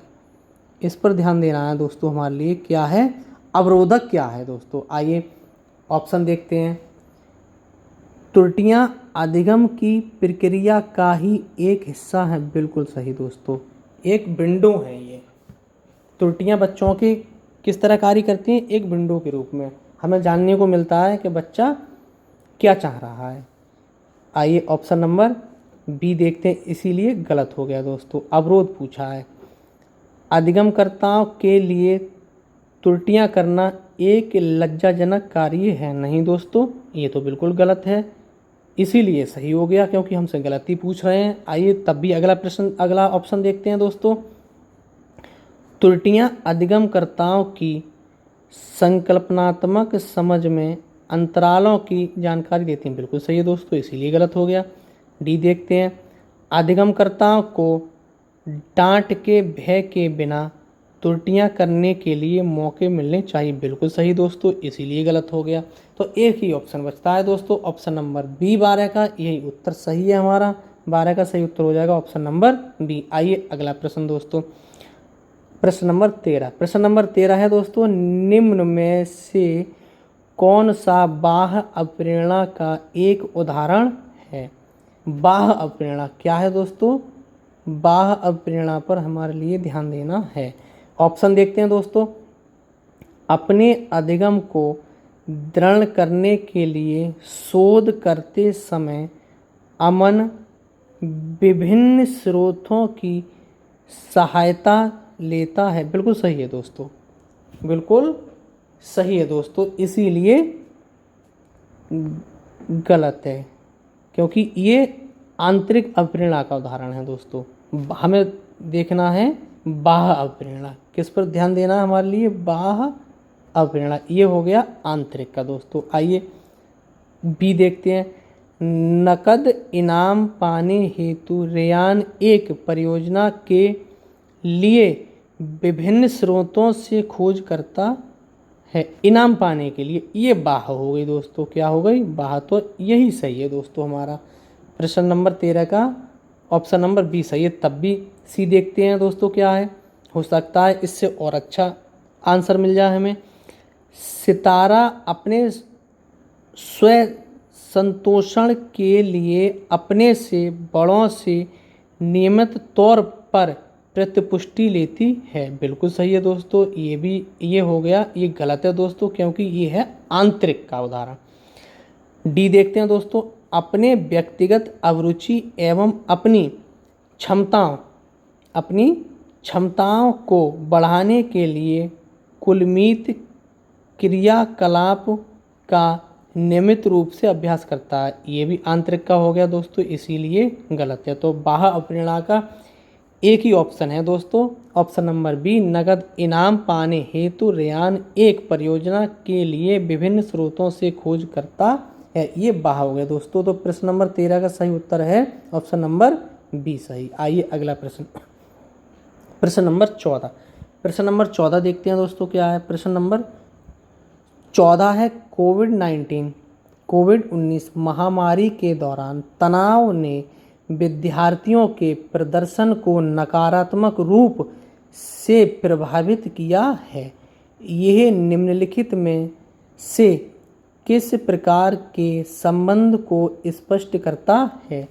इस पर ध्यान देना है दोस्तों हमारे लिए। क्या है अवरोधक, क्या है दोस्तों? आइए ऑप्शन देखते हैं। त्रुटियां अधिगम की प्रक्रिया का ही एक हिस्सा है, बिल्कुल सही दोस्तों, एक विंडो है ये। त्रुटियां बच्चों के किस तरह कार्य करती हैं? एक विंडो के रूप में हमें जानने को मिलता है कि बच्चा क्या चाह रहा है। आइए ऑप्शन नंबर बी देखते हैं, इसीलिए गलत हो गया दोस्तों, अवरोध पूछा है। अधिगमकर्ताओं के लिए त्रुटियां करना एक लज्जाजनक कार्य है, नहीं दोस्तों, ये तो बिल्कुल गलत है, इसीलिए सही हो गया क्योंकि हमसे गलती पूछ रहे हैं। आइए तब भी अगला ऑप्शन देखते हैं दोस्तों। त्रुटियां अधिगमकर्ताओं की संकल्पनात्मक समझ में अंतरालों की जानकारी देती हैं, बिल्कुल सही है दोस्तों, इसीलिए गलत हो गया। डी देखते हैं, अधिगमकर्ताओं को डांट के भय के बिना त्रुटियां करने के लिए मौके मिलने चाहिए, बिल्कुल सही दोस्तों, इसीलिए गलत हो गया। तो एक ही ऑप्शन बचता है दोस्तों, ऑप्शन नंबर बी 12 का, यही उत्तर सही है हमारा। 12 का सही उत्तर हो जाएगा ऑप्शन नंबर बी। आइए अगला प्रश्न दोस्तों, प्रश्न नंबर 13 है दोस्तों, निम्न में से कौन सा बाह्य अप्रेरणा का एक उदाहरण है? बाह्य अप्रेरणा क्या है दोस्तों? बाह्य अप्रेरणा पर हमारे लिए ध्यान देना है। ऑप्शन देखते हैं दोस्तों। अपने अधिगम को दृढ़ करने के लिए शोध करते समय अमन विभिन्न स्रोतों की सहायता लेता है, बिल्कुल सही है दोस्तों, बिल्कुल सही है दोस्तों, इसीलिए गलत है, क्योंकि ये आंतरिक अवप्रेरणा का उदाहरण है दोस्तों। हमें देखना है बाह्य अवप्रेरणा, किस पर ध्यान देना है हमारे लिए, बाह्य अवप्रेरणा, ये हो गया आंतरिक का दोस्तों। आइए बी देखते हैं। नकद इनाम पाने हेतु रेयान एक परियोजना के लिए विभिन्न स्रोतों से खोज करता है। इनाम पाने के लिए, ये बाह्य हो गई दोस्तों, क्या हो गई, बाह्य, तो यही सही है दोस्तों हमारा। प्रश्न नंबर 13 का ऑप्शन नंबर बी सही है। तब भी सी देखते हैं दोस्तों क्या है, हो सकता है इससे और अच्छा आंसर मिल जाए हमें। सितारा अपने स्व संतोषण के लिए अपने से बड़ों से नियमित तौर पर प्रतिपुष्टि लेती है। बिल्कुल सही है दोस्तों, ये हो गया, ये गलत है दोस्तों, क्योंकि ये है आंतरिक का उदाहरण। डी देखते हैं दोस्तों। अपने व्यक्तिगत अभिरुचि एवं अपनी क्षमताओं को बढ़ाने के लिए कुलमित क्रियाकलाप का नियमित रूप से अभ्यास करता है। ये भी आंतरिक का हो गया दोस्तों, इसीलिए गलत है। तो बाह्य अवप्रेरणा का एक ही ऑप्शन है दोस्तों, ऑप्शन नंबर बी, नगद इनाम पाने हेतु रेयान एक परियोजना के लिए विभिन्न स्रोतों से खोज करता है, ये बाह्य हो गया दोस्तों। तो प्रश्न नंबर 13 का सही उत्तर है ऑप्शन नंबर बी सही। आइए अगला प्रश्न, प्रश्न नंबर 14। प्रश्न नंबर 14 देखते हैं दोस्तों क्या है। प्रश्न नंबर 14 है, कोविड-19 महामारी के दौरान तनाव ने विद्यार्थियों के प्रदर्शन को नकारात्मक रूप से प्रभावित किया है। यह निम्नलिखित में से किस प्रकार के संबंध को स्पष्ट करता है।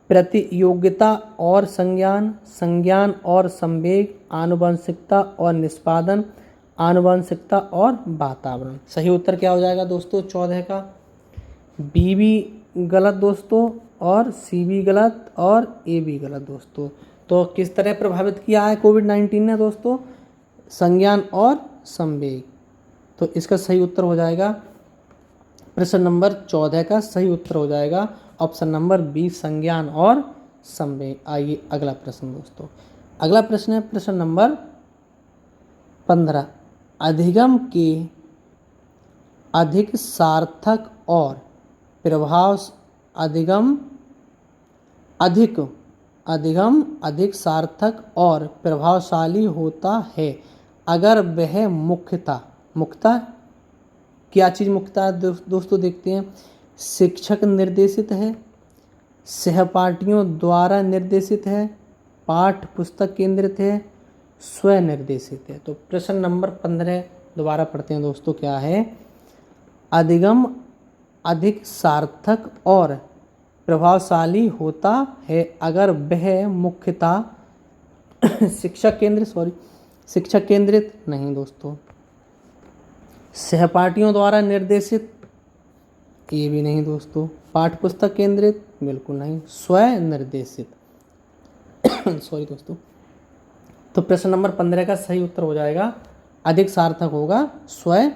प्रतियोगिता और संज्ञान, संज्ञान और संवेग, आनुवंशिकता और निष्पादन, आनुवंशिकता और वातावरण। सही उत्तर क्या हो जाएगा दोस्तों 14 का, बी भी गलत दोस्तों, और सी भी गलत, और ए भी गलत दोस्तों। तो किस तरह प्रभावित किया है कोविड-19 ने दोस्तों, संज्ञान और संवेग। तो इसका सही उत्तर हो जाएगा, प्रश्न नंबर 14 का सही उत्तर हो जाएगा ऑप्शन नंबर बी, संज्ञान और संवेग। आइए अगला प्रश्न दोस्तों, अगला प्रश्न है प्रश्न नंबर 15। अधिगम के अधिक सार्थक और प्रभाव, अधिगम अधिक सार्थक और प्रभावशाली होता है अगर वह मुख्यतः क्या चीज़ मुख्यतः दोस्तों देखते हैं, शिक्षक निर्देशित है, सहपाठियों द्वारा निर्देशित है, पाठ पुस्तक केंद्रित है, स्व निर्देशित है। तो प्रश्न नंबर 15 दोबारा पढ़ते हैं दोस्तों क्या है। अधिगम अधिक सार्थक और प्रभावशाली होता है अगर वह मुख्यतः शिक्षक केंद्रित नहीं दोस्तों, सहपाठियों द्वारा निर्देशित, ये भी नहीं दोस्तों, पाठ पुस्तक केंद्रित, बिल्कुल नहीं, स्व निर्देशित सॉरी दोस्तों। तो प्रश्न नंबर 15 का सही उत्तर हो जाएगा, अधिक सार्थक होगा स्व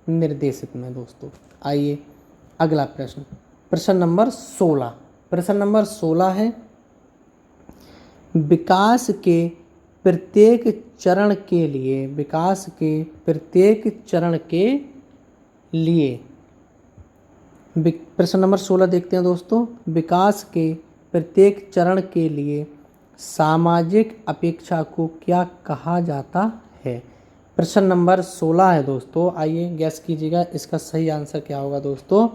निर्देशित में दोस्तों। आइए अगला प्रश्न, प्रश्न नंबर 16। प्रश्न नंबर 16 है, विकास के प्रत्येक चरण के लिए प्रश्न नंबर 16 देखते हैं दोस्तों। विकास के प्रत्येक चरण के लिए सामाजिक अपेक्षा को क्या कहा जाता है। प्रश्न नंबर 16 है दोस्तों, आइए गैस कीजिएगा इसका सही आंसर क्या होगा दोस्तों।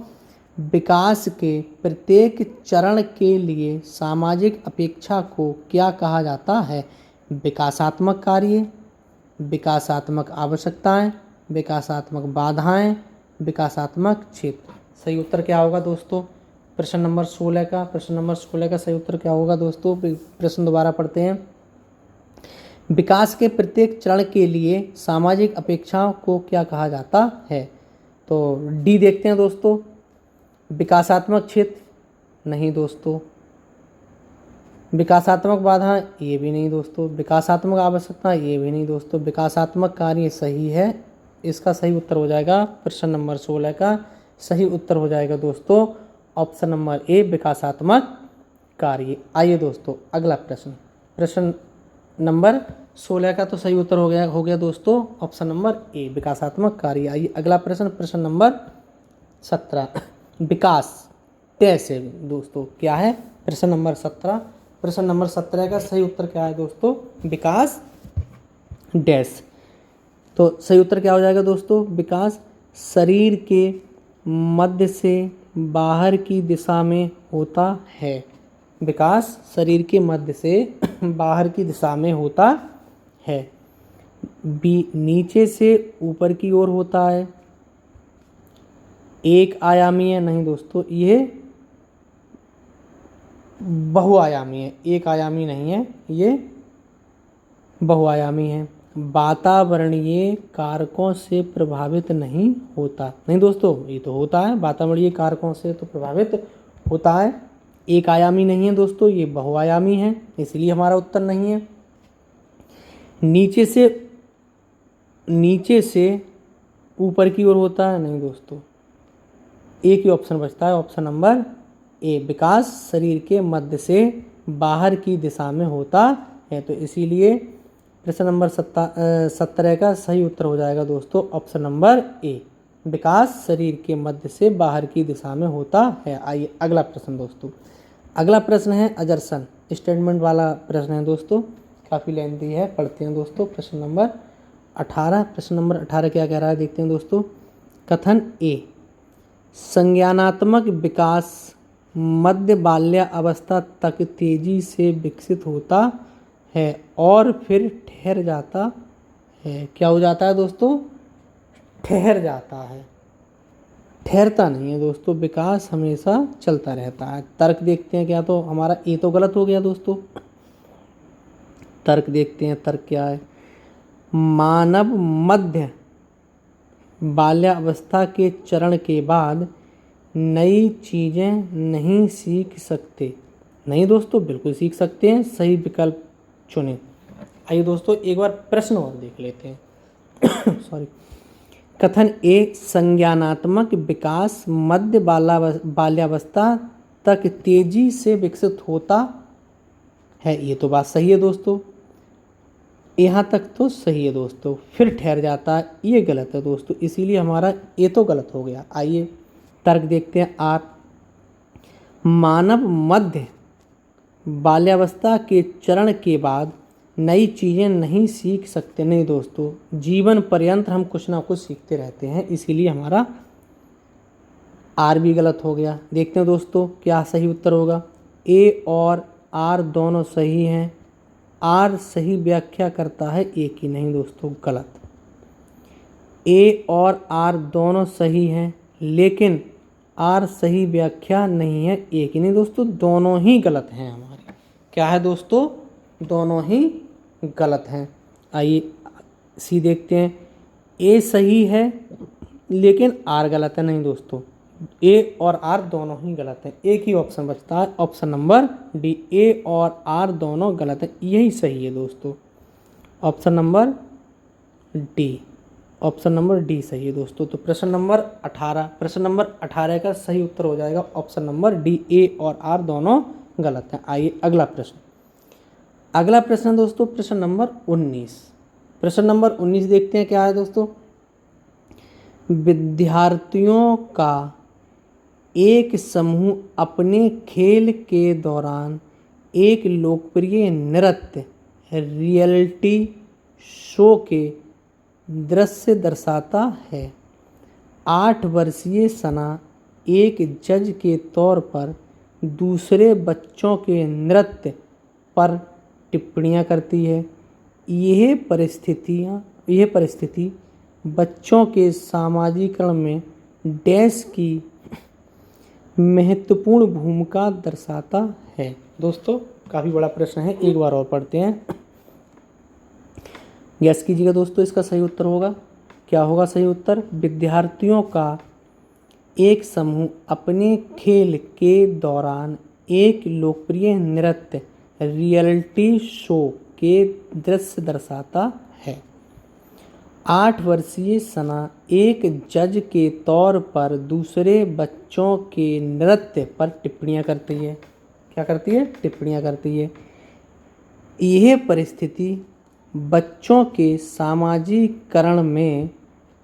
विकास के प्रत्येक चरण के लिए सामाजिक अपेक्षा को क्या कहा जाता है। विकासात्मक कार्य, विकासात्मक आवश्यकताएं, विकासात्मक बाधाएं, विकासात्मक क्षेत्र। सही उत्तर क्या होगा दोस्तों प्रश्न नंबर 16 का। प्रश्न नंबर 16 का सही उत्तर क्या होगा दोस्तों, प्रश्न दोबारा पढ़ते हैं। विकास के प्रत्येक चरण के लिए सामाजिक अपेक्षाओं को क्या कहा जाता है। तो डी देखते हैं दोस्तों, विकासात्मक क्षेत्र नहीं दोस्तों, विकासात्मक बाधा ये भी नहीं दोस्तों। विकासात्मक आवश्यकता ये भी नहीं दोस्तों। विकासात्मक कार्य सही है, इसका सही उत्तर हो जाएगा प्रश्न नंबर 16 का सही उत्तर हो जाएगा दोस्तों ऑप्शन नंबर ए विकासात्मक कार्य। आइए दोस्तों अगला प्रश्न, प्रश्न नंबर 16 का तो सही उत्तर हो गया दोस्तों ऑप्शन नंबर ए विकासात्मक कार्य। आइए अगला प्रश्न, प्रश्न नंबर 17 विकास कैसे दोस्तों क्या है प्रश्न नंबर 17। प्रश्न नंबर 17 का सही उत्तर क्या है दोस्तों विकास डैश। तो सही उत्तर क्या हो जाएगा दोस्तों विकास शरीर के मध्य से बाहर की दिशा में होता है। विकास शरीर के मध्य से बाहर की दिशा में होता है। बी नीचे से ऊपर की ओर होता है। एक आयामी है नहीं दोस्तों, ये बहुआयामी है, एक आयामी नहीं है, ये बहुआयामी है। वातावरणीय कारकों से प्रभावित नहीं होता। नहीं दोस्तों ये तो होता है, वातावरणीय कारकों से तो प्रभावित होता है। एक आयामी नहीं है दोस्तों, ये बहुआयामी है, इसलिए हमारा उत्तर नहीं है। नीचे से ऊपर की ओर होता है नहीं दोस्तों, एक ही ऑप्शन बचता है ऑप्शन नंबर ए विकास शरीर के मध्य से बाहर की दिशा में होता है। तो इसीलिए प्रश्न नंबर 17 का सही उत्तर हो जाएगा दोस्तों ऑप्शन नंबर ए विकास शरीर के मध्य से बाहर की दिशा में होता है। आइए अगला प्रश्न दोस्तों, अगला प्रश्न है अजरसन स्टेटमेंट वाला प्रश्न है दोस्तों, काफ़ी लेंथी है, पढ़ते हैं दोस्तों। प्रश्न नंबर 18, प्रश्न नंबर 18 क्या कह रहा है देखते हैं दोस्तों। कथन ए संज्ञानात्मक विकास मध्य बाल्यावस्था तक तेजी से विकसित होता है और फिर ठहर जाता है। क्या हो जाता है दोस्तों ठहर जाता है, ठहरता नहीं है दोस्तों, विकास हमेशा चलता रहता है। तर्क देखते हैं क्या, तो हमारा ए तो गलत हो गया दोस्तों। तर्क देखते हैं, तर्क क्या है। मानव मध्य बाल्यावस्था के चरण के बाद नई चीज़ें नहीं सीख सकते। नहीं दोस्तों बिल्कुल सीख सकते हैं, सही विकल्प चुनें। आइए दोस्तों एक बार प्रश्न और देख लेते हैं सॉरी। कथन ए संज्ञानात्मक विकास मध्य बाल्यावस्था तक तेजी से विकसित होता है, ये तो बात सही है दोस्तों, यहाँ तक तो सही है दोस्तों। फिर ठहर जाता है, ये गलत है दोस्तों, इसीलिए हमारा ये तो गलत हो गया। आइए तर्क देखते हैं। आर मानव मध्य बाल्यावस्था के चरण के बाद नई चीज़ें नहीं सीख सकते। नहीं दोस्तों जीवन पर्यंत हम कुछ ना कुछ सीखते रहते हैं, इसीलिए हमारा आर भी गलत हो गया। देखते हैं दोस्तों क्या सही उत्तर होगा। ए और आर दोनों सही हैं, आर सही व्याख्या करता है, ए की नहीं दोस्तों गलत। ए और आर दोनों सही हैं लेकिन आर सही व्याख्या नहीं है, ए की नहीं दोस्तों, दोनों ही गलत हैं हमारे। क्या है दोस्तों दोनों ही गलत हैं। आइए सी देखते हैं। ए सही है लेकिन आर गलत है। नहीं दोस्तों ए और आर दोनों ही गलत हैं, एक ही ऑप्शन बचता है ऑप्शन नंबर डी। ए और आर दोनों गलत हैं, यही सही है दोस्तों option number D. Option number D सही है दोस्तों। तो प्रश्न नंबर 18, प्रश्न नंबर 18 का सही उत्तर हो जाएगा ऑप्शन नंबर डी। ए और आर दोनों गलत हैं। आइए अगला प्रश्न, अगला प्रश्न दोस्तों प्रश्न नंबर 19। प्रश्न नंबर 19 देखते हैं क्या है दोस्तों। विद्यार्थियों का एक समूह अपने खेल के दौरान एक लोकप्रिय नृत्य रियलिटी शो के दृश्य दर्शाता है। 8 वर्षीय सना एक जज के तौर पर दूसरे बच्चों के नृत्य पर टिप्पणियां करती है। यह परिस्थिति बच्चों के सामाजिकरण में डैश की महत्वपूर्ण भूमिका दर्शाता है। दोस्तों काफ़ी बड़ा प्रश्न है, एक बार और पढ़ते हैं, गैस कीजिएगा दोस्तों इसका सही उत्तर होगा क्या होगा सही उत्तर। विद्यार्थियों का एक समूह अपने खेल के दौरान एक लोकप्रिय नृत्य रियलिटी शो के दृश्य दर्शाता है। 8 वर्षीय सना एक जज के तौर पर दूसरे बच्चों के नृत्य पर टिप्पणियां करती है। क्या करती है? टिप्पणियां करती है। यह परिस्थिति बच्चों के सामाजिकरण में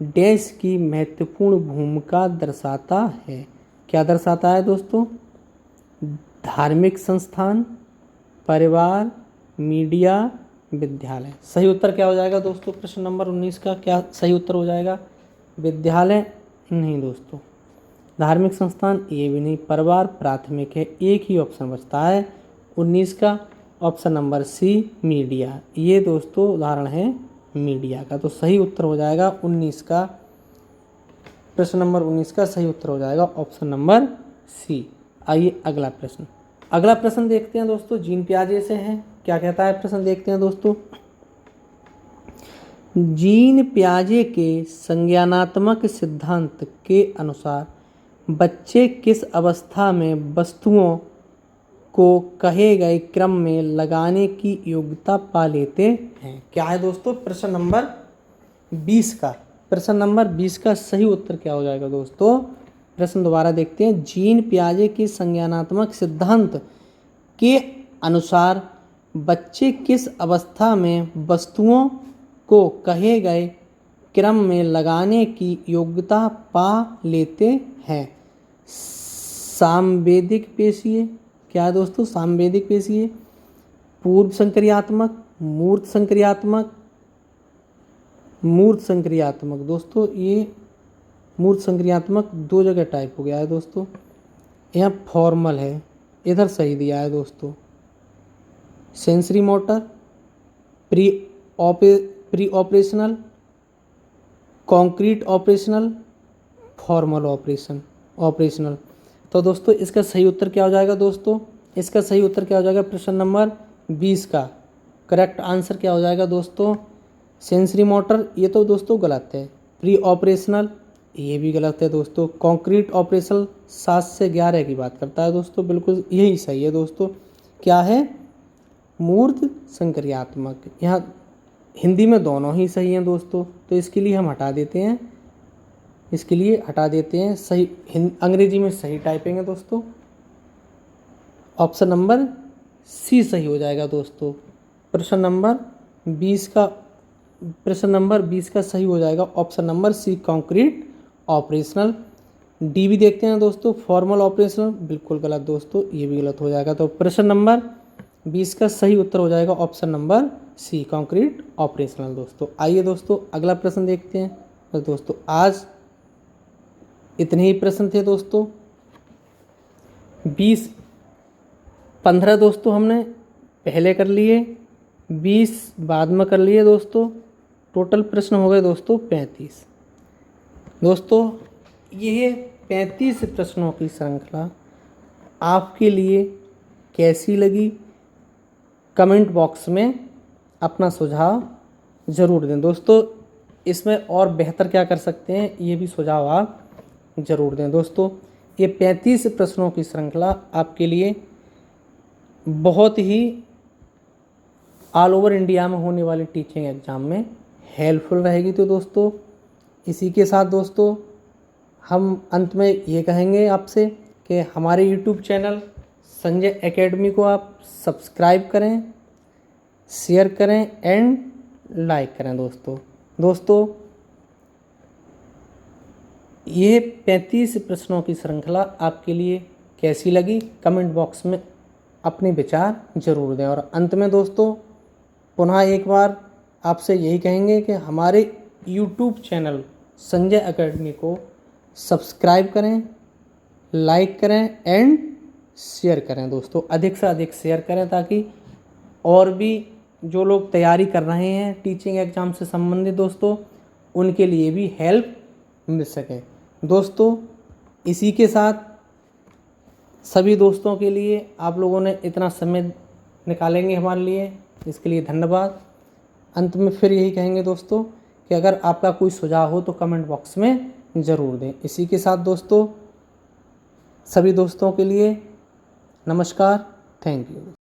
डैश की महत्वपूर्ण भूमिका दर्शाता है। क्या दर्शाता है दोस्तों? धार्मिक संस्थान, परिवार, मीडिया, विद्यालय। सही उत्तर क्या हो जाएगा दोस्तों? प्रश्न नंबर 19 का क्या सही उत्तर हो जाएगा? विद्यालय नहीं दोस्तों, धार्मिक संस्थान ये भी नहीं, परिवार प्राथमिक है। एक ही ऑप्शन बचता है 19 का, ऑप्शन नंबर सी मीडिया। ये दोस्तों उदाहरण है मीडिया का। तो सही उत्तर हो जाएगा 19 का, प्रश्न नंबर 19 का सही उत्तर हो जाएगा ऑप्शन नंबर सी। आइए अगला प्रश्न। अगला प्रश्न देखते हैं दोस्तों, जीन पियाजे से है। क्या कहता है प्रश्न? देखते हैं दोस्तों। जीन पियाजे के संज्ञानात्मक सिद्धांत के अनुसार बच्चे किस अवस्था में वस्तुओं को कहे गए क्रम में लगाने की योग्यता पा लेते हैं? क्या है दोस्तों? प्रश्न नंबर 20 का, प्रश्न नंबर 20 का सही उत्तर क्या हो जाएगा दोस्तों? प्रश्न दोबारा देखते हैं। जीन पियाजे के संज्ञानात्मक सिद्धांत के अनुसार बच्चे किस अवस्था में वस्तुओं को कहे गए क्रम में लगाने की योग्यता पा लेते हैं? सांवेदिक पेशीय। क्या है दोस्तों? सांवेदिक पेशीय, पूर्व संक्रियात्मक, मूर्त संक्रियात्मक, मूर्त संक्रियात्मक। दोस्तों ये मूर्त संक्रियात्मक दो जगह टाइप हो गया है दोस्तों, यहाँ फॉर्मल है, इधर सही दिया है दोस्तों। Sensory motor, pre operational, concrete operational, formal operational. तो दोस्तों इसका सही उत्तर क्या हो जाएगा दोस्तों? इसका सही उत्तर क्या हो जाएगा? प्रश्न नंबर 20 का करेक्ट आंसर क्या हो जाएगा दोस्तों? Sensory motor. ये तो दोस्तों गलत है। प्री ऑपरेशनल ये भी गलत है दोस्तों। कॉन्क्रीट ऑपरेशनल 7 से 11 की बात करता है दोस्तों, बिल्कुल यही सही है दोस्तों। क्या है? मूर्त संक्रियात्मक। यहाँ हिंदी में दोनों ही सही हैं दोस्तों, तो इसके लिए हम हटा देते हैं, इसके लिए हटा देते हैं। सही अंग्रेजी में सही टाइपिंग है दोस्तों, ऑप्शन नंबर सी सही हो जाएगा दोस्तों। प्रश्न नंबर 20 का सही हो जाएगा option number C concrete operational. D भी देखते हैं दोस्तों, फॉर्मल ऑपरेशनल, बिल्कुल गलत दोस्तों, ये भी गलत हो जाएगा। तो प्रश्न नंबर 20 का सही उत्तर हो जाएगा option number C concrete operational दोस्तों। आइए दोस्तों अगला प्रश्न देखते हैं। तो दोस्तों आज इतने ही प्रश्न थे दोस्तों, 15 दोस्तों हमने पहले कर लिए, 20 बाद में कर लिए दोस्तों। टोटल प्रश्न हो गए दोस्तों 35। दोस्तों यह 35 प्रश्नों की श्रृंखला आपके लिए कैसी लगी? कमेंट बॉक्स में अपना सुझाव ज़रूर दें दोस्तों। इसमें और बेहतर क्या कर सकते हैं, ये भी सुझाव आप ज़रूर दें दोस्तों। ये 35 प्रश्नों की श्रृंखला आपके लिए बहुत ही ऑल ओवर इंडिया में होने वाले टीचिंग एग्ज़ाम में हेल्पफुल रहेगी। तो दोस्तों इसी के साथ दोस्तों हम अंत में ये कहेंगे आपसे कि हमारे यूट्यूब चैनल संजय एकेडमी को आप सब्सक्राइब करें, शेयर करें एंड लाइक करें दोस्तों। ये 35 प्रश्नों की श्रृंखला आपके लिए कैसी लगी? कमेंट बॉक्स में अपने विचार ज़रूर दें। और अंत में दोस्तों पुनः एक बार आपसे यही कहेंगे कि हमारे YouTube चैनल संजय एकेडमी को सब्सक्राइब करें, लाइक करें एंड शेयर करें दोस्तों। अधिक से अधिक शेयर करें ताकि और भी जो लोग तैयारी कर रहे हैं टीचिंग एग्ज़ाम से संबंधित दोस्तों, उनके लिए भी हेल्प मिल सके दोस्तों। इसी के साथ सभी दोस्तों के लिए आप लोगों ने इतना समय निकालेंगे हमारे लिए, इसके लिए धन्यवाद। अंत में फिर यही कहेंगे दोस्तों कि अगर आपका कोई सुझाव हो तो कमेंट बॉक्स में ज़रूर दें। इसी के साथ दोस्तों सभी दोस्तों के लिए नमस्कार, थैंक यू।